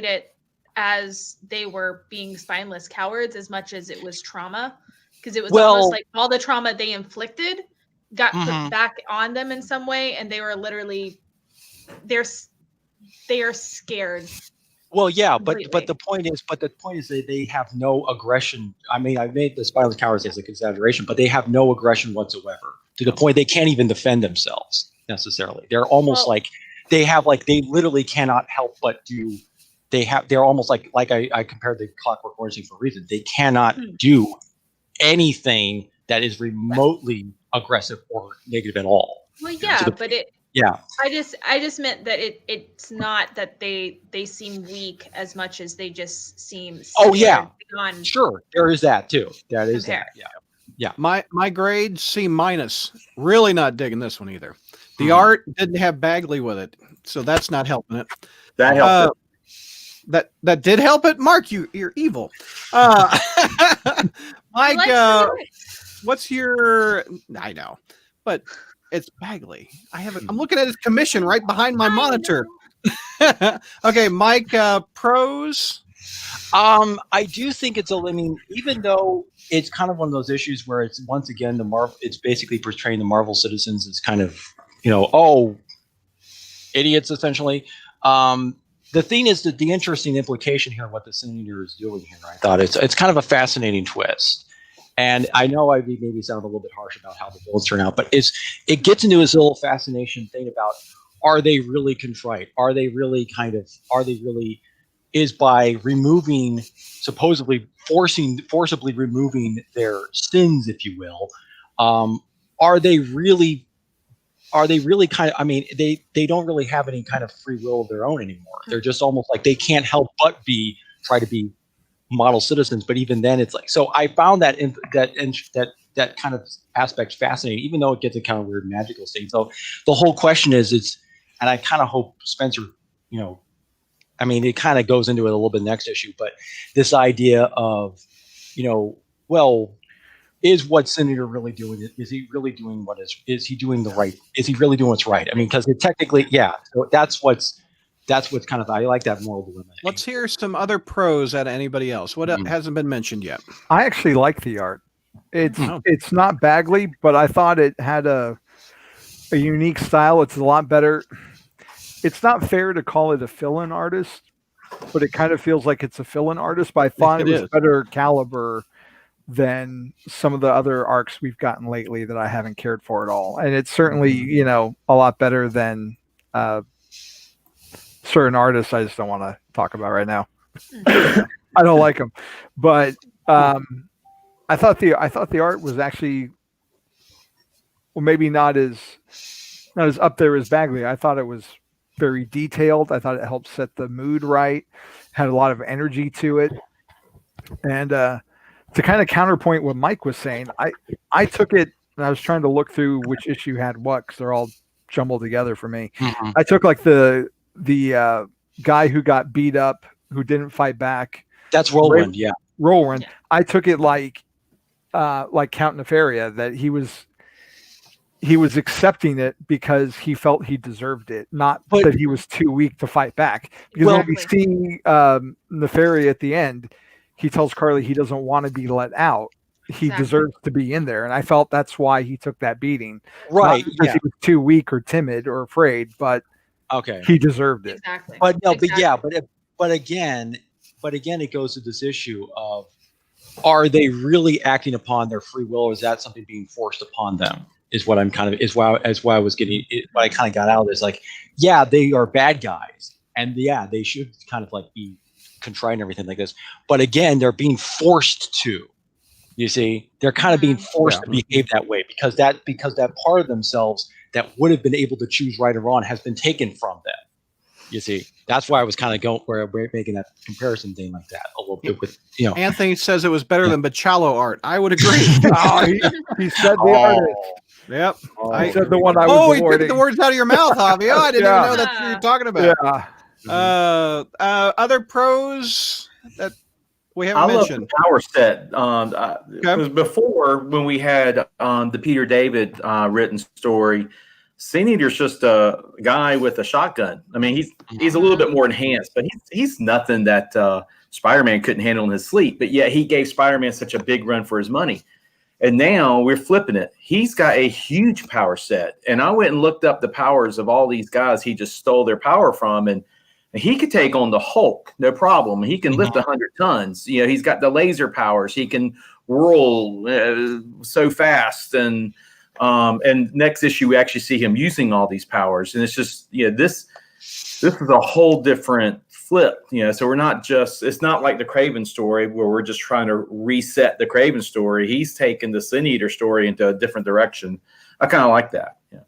it as they were being spineless cowards as much as it was trauma, because it was almost like all the trauma they inflicted got put back on them in some way, and they were literally they are scared. Well, yeah, but the point is that they have no aggression. I mean, I made the spineless cowards as an exaggeration, but they have no aggression whatsoever, to the point they can't even defend themselves necessarily. They're almost they literally cannot help but do. They're almost like I compared the Clockwork Orange thing for a reason. They cannot do anything that is remotely aggressive or negative at all. Well, yeah, but I just meant that it's not that they seem weak as much as they just seem beyond. Sure, there is that too. That is that. Yeah. My grade C-. Really not digging this one either. The art didn't have Bagley with it, so that's not helping it. That helped. that did help it. Mark, you're evil. Mike, Let's do it. what's your? I know, but it's Bagley. I'm looking at his commission right behind my I monitor. know. Okay, Mike, pros. I do think I mean, even though it's kind of one of those issues where it's once again it's basically portraying the Marvel citizens as kind of, idiots essentially. The thing is that the interesting implication here, what the Sin Eater is doing here, I thought it's kind of a fascinating twist. And I know I maybe sound a little bit harsh about how the builds turn out, but it gets into this little fascination thing about, are they really contrite? Are they really is by removing, forcibly removing their sins, if you will, are they really kind of, I mean, they don't really have any kind of free will of their own anymore. They're just almost like they can't help but try to be model citizens. But even then it's like, so I found that kind of aspect fascinating, even though it gets a kind of weird magical state. So the whole question is, and I kind of hope Spencer, I mean, it kind of goes into it a little bit next issue, but this idea of, well, is what Sin Eater really doing? Is he really doing is he doing the right? Is he really doing what's right? I mean, because technically, yeah. So that's what's kind of, I like that moral dilemma. Let's hear some other pros out of anybody else. What hasn't been mentioned yet? I actually like the art. It's not Bagley, but I thought it had a unique style. It's a lot better. It's not fair to call it a fill-in artist, but it kind of feels like it's a fill-in artist. But I thought it was better caliber than some of the other arcs we've gotten lately that I haven't cared for at all. And it's certainly, a lot better than certain artists I just don't want to talk about right now. I don't like them, but I thought the art was actually, well, maybe not as up there as Bagley. I thought it was very detailed. I thought it helped set the mood right, had a lot of energy to it. And to kind of counterpoint what Mike was saying, I took it, and I was trying to look through which issue had what, because they're all jumbled together for me. Mm-hmm. I took like the guy who got beat up, who didn't fight back. That's Roland, yeah. Roland. Yeah. I took it like Count Nefaria, that he was accepting it because he felt he deserved it, not that he was too weak to fight back. Because when we see Nefaria at the end, he tells Carly he doesn't want to be let out. He deserves to be in there. And I felt that's why he took that beating. Right. Not because he was too weak or timid or afraid, but he deserved it. Exactly. But no, exactly. but again, it goes to this issue of, are they really acting upon their free will, or is that something being forced upon them? Is what I'm kind of, is why I was getting, what I kind of got out of this. Like, yeah, they are bad guys, and yeah, they should kind of like be contrite and everything like this. But again, they're being forced to. You see, they're kind of being forced to behave that way because that part of themselves that would have been able to choose right or wrong has been taken from them. You see, that's why I was kind of going where we're making that comparison thing like that a little bit with, Anthony says it was better than Bacalo art. I would agree. He said the artist. Yep. I said the one I was he took the words out of your mouth, Javi. I didn't even know that's what you're talking about. Yeah. Other pros that we haven't mentioned. Love the power set. Because before, when we had the Peter David written story, Sin Eater's just a guy with a shotgun. I mean, he's a little bit more enhanced, but he's nothing that Spider-Man couldn't handle in his sleep. But yet he gave Spider-Man such a big run for his money. And now we're flipping it. He's got a huge power set. And I went and looked up the powers of all these guys he just stole their power from. And he could take on the Hulk, no problem. He can lift 100 tons. He's got the laser powers. He can whirl so fast. And next issue, we actually see him using all these powers. And it's just, this is a whole different flip. So we're not just, it's not like the Kraven story where we're just trying to reset the Kraven story. He's taken the Sin Eater story into a different direction. I kind of like that. Yeah.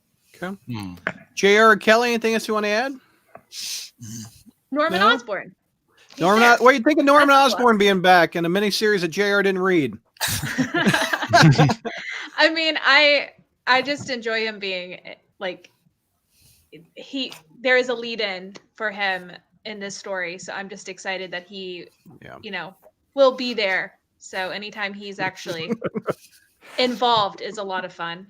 Okay. JR or Kelly, anything else you want to add? Norman Osborn. What do you think of Norman Osborn being back in a miniseries that JR didn't read? I mean, I just enjoy him being like, there is a lead in for him in this story. So I'm just excited that he, Yeah. you know, will be there. So anytime he's actually involved is a lot of fun.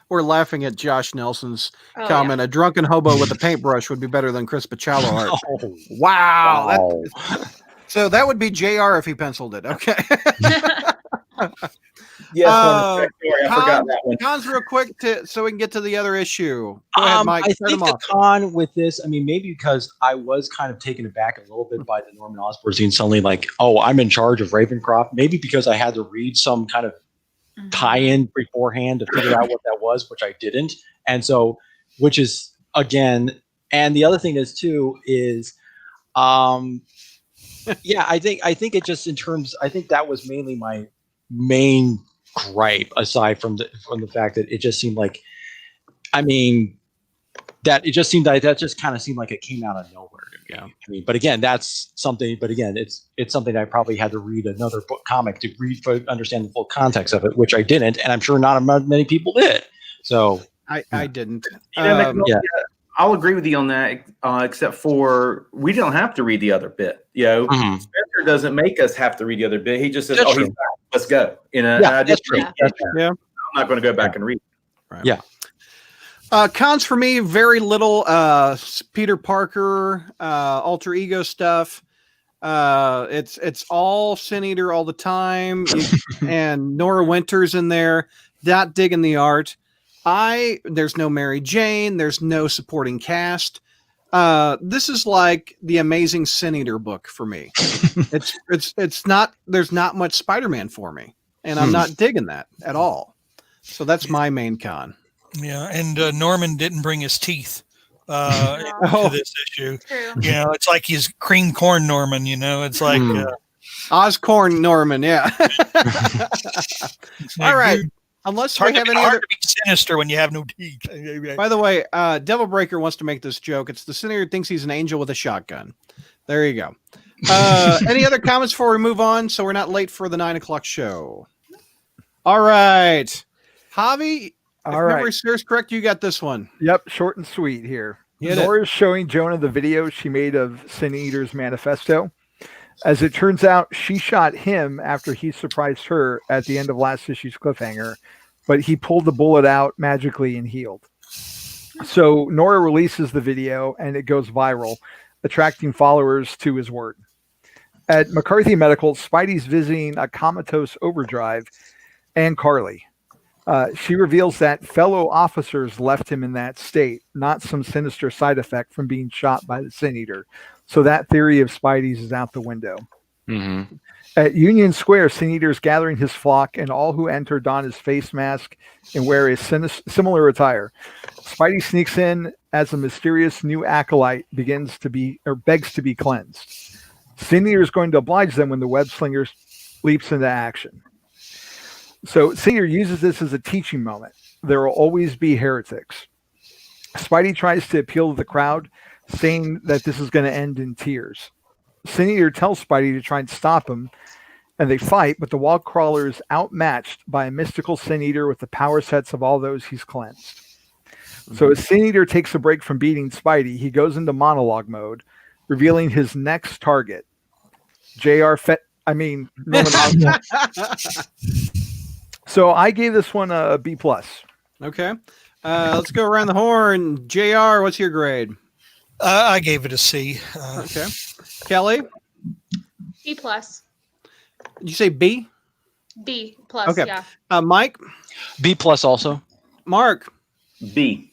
We're laughing at Josh Nelson's Oh, comment. A drunken hobo with a paintbrush would be better than Chris Picciolo art. Oh, Wow. wow. So that would be JR if he penciled it. Okay. Yeah. Yes, Uh, I forgot that one. Cons real quick so we can get to the other issue. Go ahead, Mike. I Start think them the off. con with this, I mean, maybe because I was kind of taken aback a little bit by the Norman Osborn scene, suddenly like, oh, I'm in charge of Ravencroft. Maybe because I had to read some kind of tie-in beforehand to figure out what that was, which I didn't. And so, which is again, and the other thing is too is, yeah, I think it just in terms, I think that was mainly my main gripe, aside from the fact that it just seemed like, I mean, that it just seemed like that just kind of seemed like it came out of nowhere to me. Yeah. I mean, but again, that's something. But again, it's something I probably had to read another comic to understand the full context of it, which I didn't, and I'm sure not many people did. So I didn't. Yeah, yeah. I'll agree with you on that, except for we don't have to read the other bit. You know, Mhm. Spencer doesn't make us have to read the other bit. He just says, That's "Oh, true. he's back. Let's go." You know, Yeah, and I that's just true. Yeah. That's true. Yeah. I'm not going to go back and read. Cons for me, very little Peter Parker alter ego stuff. It's all Sin Eater all the time, and Nora Winters in there. Not digging the art. There's no Mary Jane. There's no supporting cast. This is like the Amazing Sin Eater book for me. It's not. There's not much Spider-Man for me, and I'm not digging that at all. So that's my main con. Yeah, and Norman didn't bring his teeth Oh. to this issue. True. You know, it's like he's cream corn Norman. You know, it's like Oscorn Norman, yeah. All right. dude, Unless It's we hard, have to, any hard other. to be sinister when you have no teeth. By the way, Devil Breaker wants to make this joke. It's the Senator thinks he's an angel with a shotgun. There you go. Any other comments before we move on, so we're not late for the 9:00 show? All right, Javi. If All right. memory serves correct, you got this one. Yep, short and sweet here. Hit it. Nora's showing Jonah the video she made of Sin Eater's manifesto. As it turns out, she shot him after he surprised her at the end of last issue's cliffhanger, but he pulled the bullet out magically and healed. So Nora releases the video and it goes viral, attracting followers to his word. At McCarthy Medical, Spidey's visiting a comatose Overdrive and Carly. She reveals that fellow officers left him in that state, not some sinister side effect from being shot by the Sin Eater. So that theory of Spidey's is out the window. Mm-hmm. At Union Square, Sin Eater is gathering his flock, and all who enter don his face mask and wear a similar attire. Spidey sneaks in as a mysterious new acolyte begs to be cleansed. Sin Eater is going to oblige them when the web slinger leaps into action. So Sin Eater uses this as a teaching moment. There will always be heretics. Spidey tries to appeal to the crowd, saying that this is going to end in tears. Sin Eater tells Spidey to try and stop him, and they fight, but the wall crawler is outmatched by a mystical Sin Eater with the power sets of all those he's cleansed. So as Sin Eater takes a break from beating Spidey, he goes into monologue mode, revealing his next target, Norman Osborn. So I gave this one a B+. Okay. Let's go around the horn. JR, what's your grade? I gave it a C. Okay. Kelly, B plus. did you say B? B plus. Okay. Yeah. Mike, B+ also. Mark, B.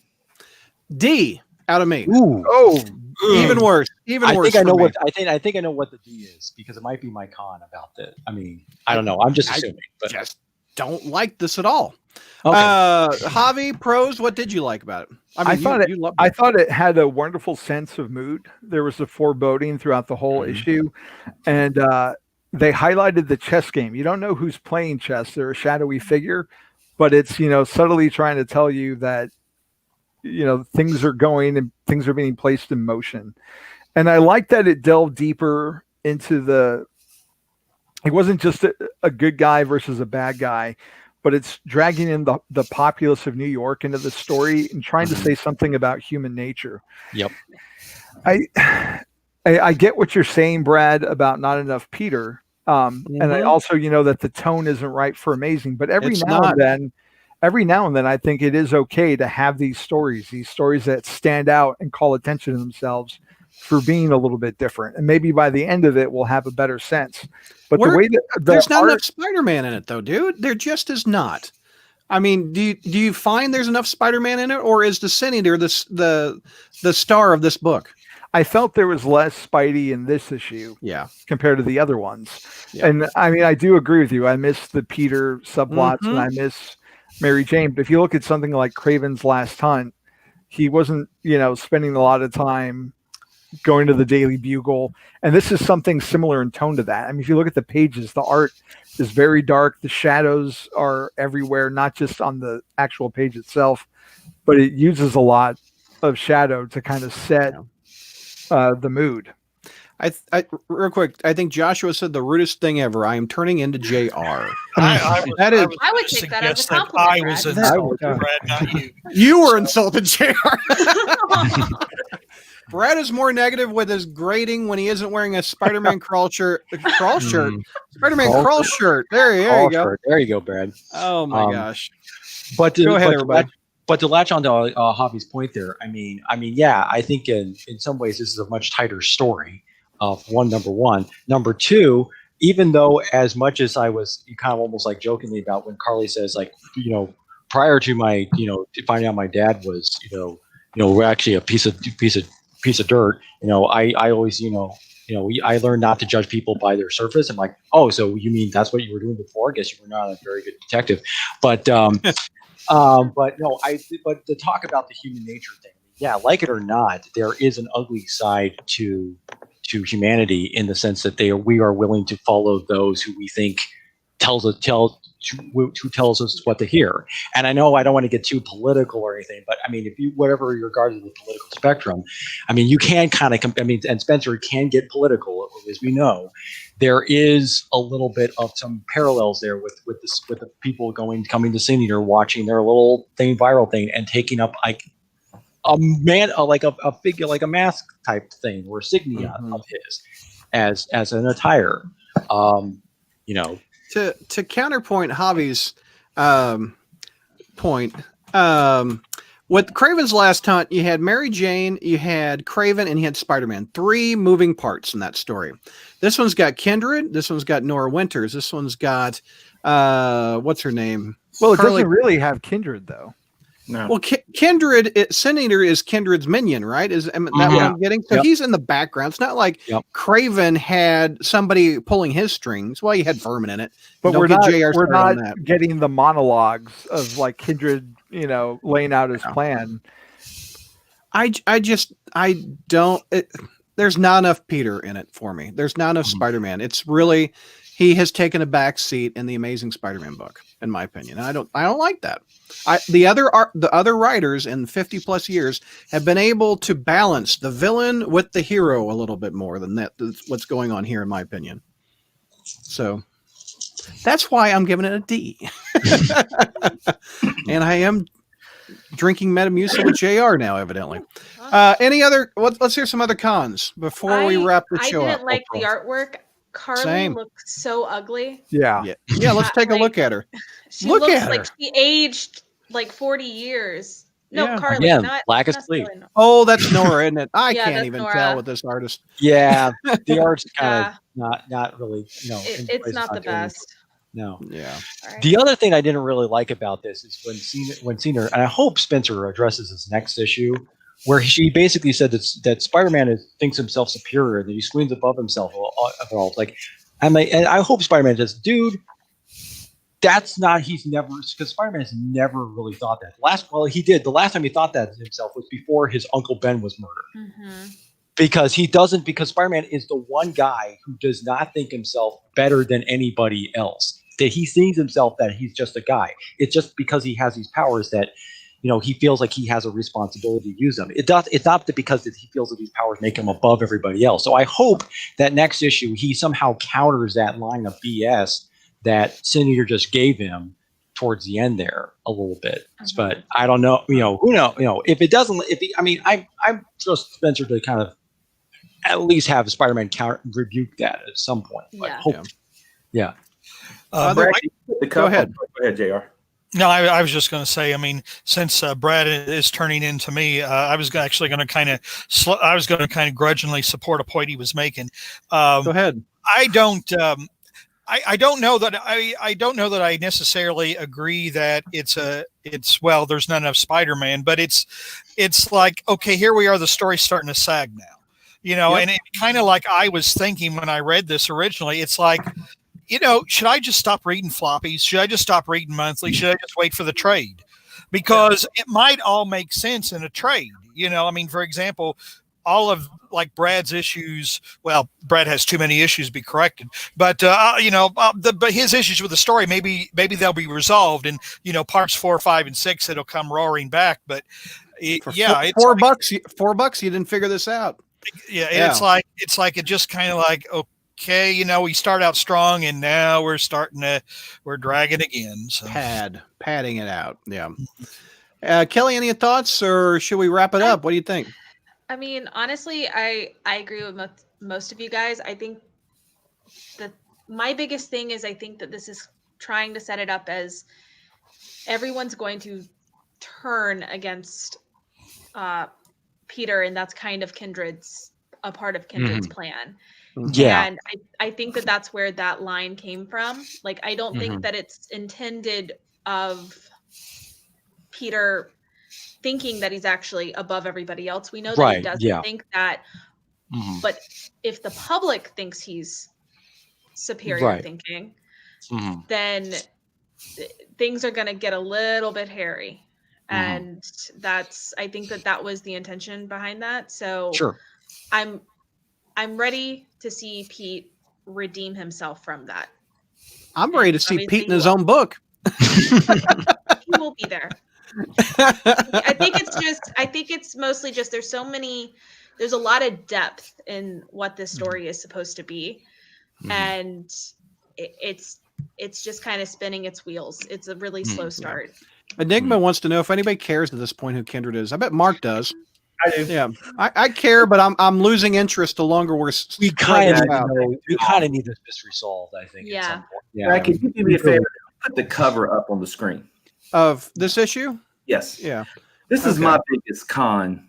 D out of me. Ooh. Oh, Even worse. Even I worse. think I for know me. what I think I know what the D is, because it might be my con about it. I mean, I don't know. I'm just I assuming. But just don't like this at all. okay. Javi, pros, what did you like about it? I thought you loved I it. thought it had a wonderful sense of mood. There was a foreboding throughout the whole issue, and they highlighted the chess game. You don't know who's playing chess. They're a shadowy figure, but it's subtly trying to tell you that things are going and things are being placed in motion. And I like that it delved deeper into it wasn't just a good guy versus a bad guy, but it's dragging in the populace of New York into the story and trying to say something about human nature. Yep. I get what you're saying, Brad, about not enough Peter. And I Mhm. also, that the tone isn't right for Amazing, but It's not. every now and then, I think it is okay to have these stories that stand out and call attention to themselves for being a little bit different. And maybe by the end of it, we'll have a better sense. But the way that there's not enough Spider-Man in it, though, dude. There just is not. I mean, do you find there's enough Spider-Man in it, or is the Sin Eater the star of this book? I felt there was less Spidey in this issue Yeah. compared to the other ones. Yeah. And I mean, I do agree with you. I miss the Peter subplots and I miss Mary Jane. But if you look at something like Craven's Last Hunt, he wasn't, spending a lot of time going to the Daily Bugle. And this is something similar in tone to that. I mean, if you look at the pages, the art is very dark. The shadows are everywhere, not just on the actual page itself, but it uses a lot of shadow to kind of set the mood. I real quick, I think Joshua said the rudest thing ever. I am turning into JR. I would take that as a compliment, I Brad. was insulted, Brad, not you. You were insulted, JR. Brad is more negative with his grading when he isn't wearing a Spider-Man crawl shirt. Spider-Man crawl shirt. There you go. There you go, Brad. Oh my gosh. But Go ahead, everybody. But to latch on to Javi's point there, I mean, yeah, I think in some ways this is a much tighter story. Number one. Number two, even though as much as I was kind of almost like jokingly about when Carly says like, prior to my, finding out my dad was, actually a piece of dirt, I always, I learned not to judge people by their surface. I'm like, oh, so you mean that's what you were doing before? I guess you were not a very good detective, but no, but to talk about the human nature thing, yeah, like it or not, there is an ugly side to humanity in the sense that we are willing to follow those who we think who tells us what to hear. And I know I don't want to get too political or anything, but I mean, if you, whatever you regard as the political spectrum, I mean, you can kind of, and Spencer can get political, as we know. There is a little bit of some parallels there with the people coming to Sin Eater, watching their little viral thing and taking up like a figure, like a mask type thing or signia of his as an attire. To counterpoint Javi's point, with Craven's Last Hunt, you had Mary Jane, you had Craven, and you had Spider-Man. 3 moving parts in that story. This one's got Kindred. This one's got Nora Winters. This one's got what's her name? Well, it doesn't really have Kindred though. No. Well, Kindred, Sin Eater is Kindred's minion, right? Is that what I'm getting? So he's in the background. It's not like Craven had somebody pulling his strings. Well, you had Vermin in it. But we're not getting the monologues of like Kindred, laying out his plan. I don't. There's not enough Peter in it for me. There's not enough Spider-Man. It's really, he has taken a back seat in the Amazing Spider-Man book, in my opinion. And I don't like that. The other writers in 50 plus years have been able to balance the villain with the hero a little bit more than that. That's what's going on here, in my opinion. So that's why I'm giving it a D. And I am drinking Metamucil with JR now, evidently. Any other? Let's hear some other cons before we wrap the show up. I didn't like the artwork. Carly looked so ugly. Yeah. Let's take a look at her. She looks like she aged like 40 years. No, Carly, not black as sleep. Oh, that's Nora, isn't it? I can't even Nora. tell with this artist. Yeah, the art's kind of not really. It's not the best. No. Yeah. Right. The other thing I didn't really like about this is when Cena, and I hope Spencer addresses this next issue, where she basically said that Spider-Man thinks himself superior, that he screens above himself. Like, and I hope Spider-Man says, dude, that's not. He's never, because Spider-Man has never really thought that. He did. The last time he thought that himself was before his Uncle Ben was murdered. Mm-hmm. Because he doesn't. Because Spider-Man is the one guy who does not think himself better than anybody else. That he sees himself that he's just a guy. It's just because he has these powers that, he feels like he has a responsibility to use them. It's not because he feels that these powers make him above everybody else. So I hope that next issue he somehow counters that line of BS that Sin Eater just gave him towards the end there a little bit. Mm-hmm. But I don't know. Who knows? If it doesn't, I trust Spencer to kind of at least have Spider-Man rebuke that at some point. I Yeah. hope. Yeah. Brad, Go ahead. Go ahead, JR. No, I was just going to say. I mean, since Brad is turning into me, I was actually going to kind of grudgingly support a point he was making. Go ahead. I don't. I don't know that I don't know that I necessarily agree that it's well, there's not enough Spider-Man, but it's like, okay, here we are, the story's starting to sag now, Yep. and it kind of like I was thinking when I read this originally, it's like, should I just stop reading floppies? Should I just stop reading monthly? Should I just wait for the trade? Because it might all make sense in a trade. I mean, for example, all of like Brad's issues. Well, Brad has too many issues to be corrected, but but his issues with the story, maybe they'll be resolved in parts 4, 5, and 6. It'll come roaring back. But For it's $4, like, $4, you didn't figure this out. yeah, Yeah. it's like it just kind of like, okay, we start out strong and now we're dragging again. So Padding it out. Yeah. Kelly, any thoughts, or should we wrap it up? What do you think? I mean, honestly, I agree with most of you guys. I think that my biggest thing is I think that this is trying to set it up as everyone's going to turn against Peter, and that's kind of a part of Kindred's plan. Yeah. And I think that that's where that line came from. Like, I don't think that it's intended of Peter thinking that he's actually above everybody else. We know that he doesn't think that, but if the public thinks he's superior thinking, then things are going to get a little bit hairy. And I think that was the intention behind that. So Sure. I'm ready to see Pete redeem himself from that. I'm ready to see Obviously Pete in his own book. He will be there. I think it's mostly just there's a lot of depth in what this story is supposed to be. And it's just kind of spinning its wheels. It's a really slow start. Enigma wants to know if anybody cares at this point who Kindred is. I bet Mark does. I do. Yeah, I care, but I'm losing interest the longer We kind of need this resolved, I think. Yeah. At some point. Brad, can you do me a favor? Put the cover up on the screen. Of this issue. Yes. Yeah. This is my biggest con.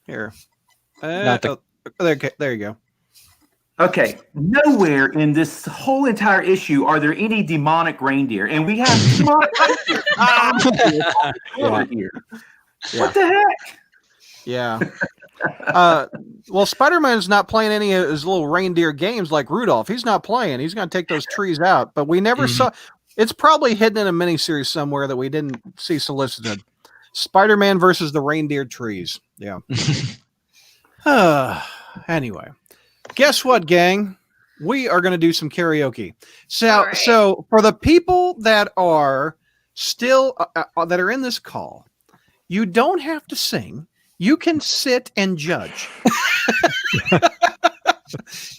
Here. Not the- there you go. Okay, nowhere in this whole entire issue are there any demonic reindeer, and we have demonic reindeer here. What the heck? Yeah. Well, Spider-Man's not playing any of his little reindeer games like Rudolph. He's not playing. He's going to take those trees out. But we never saw. It's probably hidden in a miniseries somewhere that we didn't see solicited. Spider-Man versus the reindeer trees. Yeah. Anyway, guess what, gang? We are going to do some karaoke. So for the people that are still that are in this call, you don't have to sing. You can sit and judge.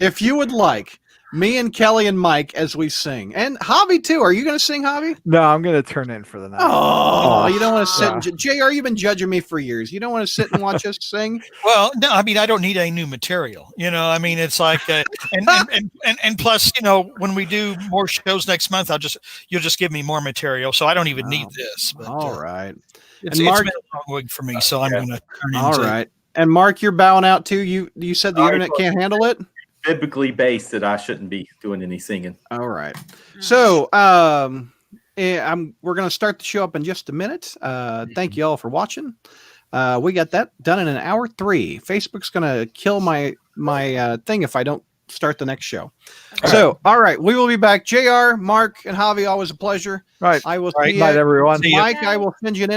If you would like, me and Kelly and Mike as we sing. And Javi, too. Are you going to sing, Javi? No, I'm going to turn in for the night. Oh, you don't want to sit and JR, you've been judging me for years. You don't want to sit and watch us sing? Well, no, I mean, I don't need any new material. I mean, it's like, and plus, when we do more shows next month, you'll just give me more material. So I don't even need this. But, All right. It's Mark- been a long week for me, so I'm going to turn into. All right. And Mark, you're bowing out too. You said the internet can't handle it? Biblically based that I shouldn't be doing any singing. All right. So we're going to start the show up in just a minute. Thank you all for watching. We got that done in an hour 3. Facebook's going to kill my thing if I don't start the next show. So, all right, we will be back. JR, Mark, and Javi, always a pleasure. Right. I will Right. see Night, you. everyone. See ya. Mike, I will send you an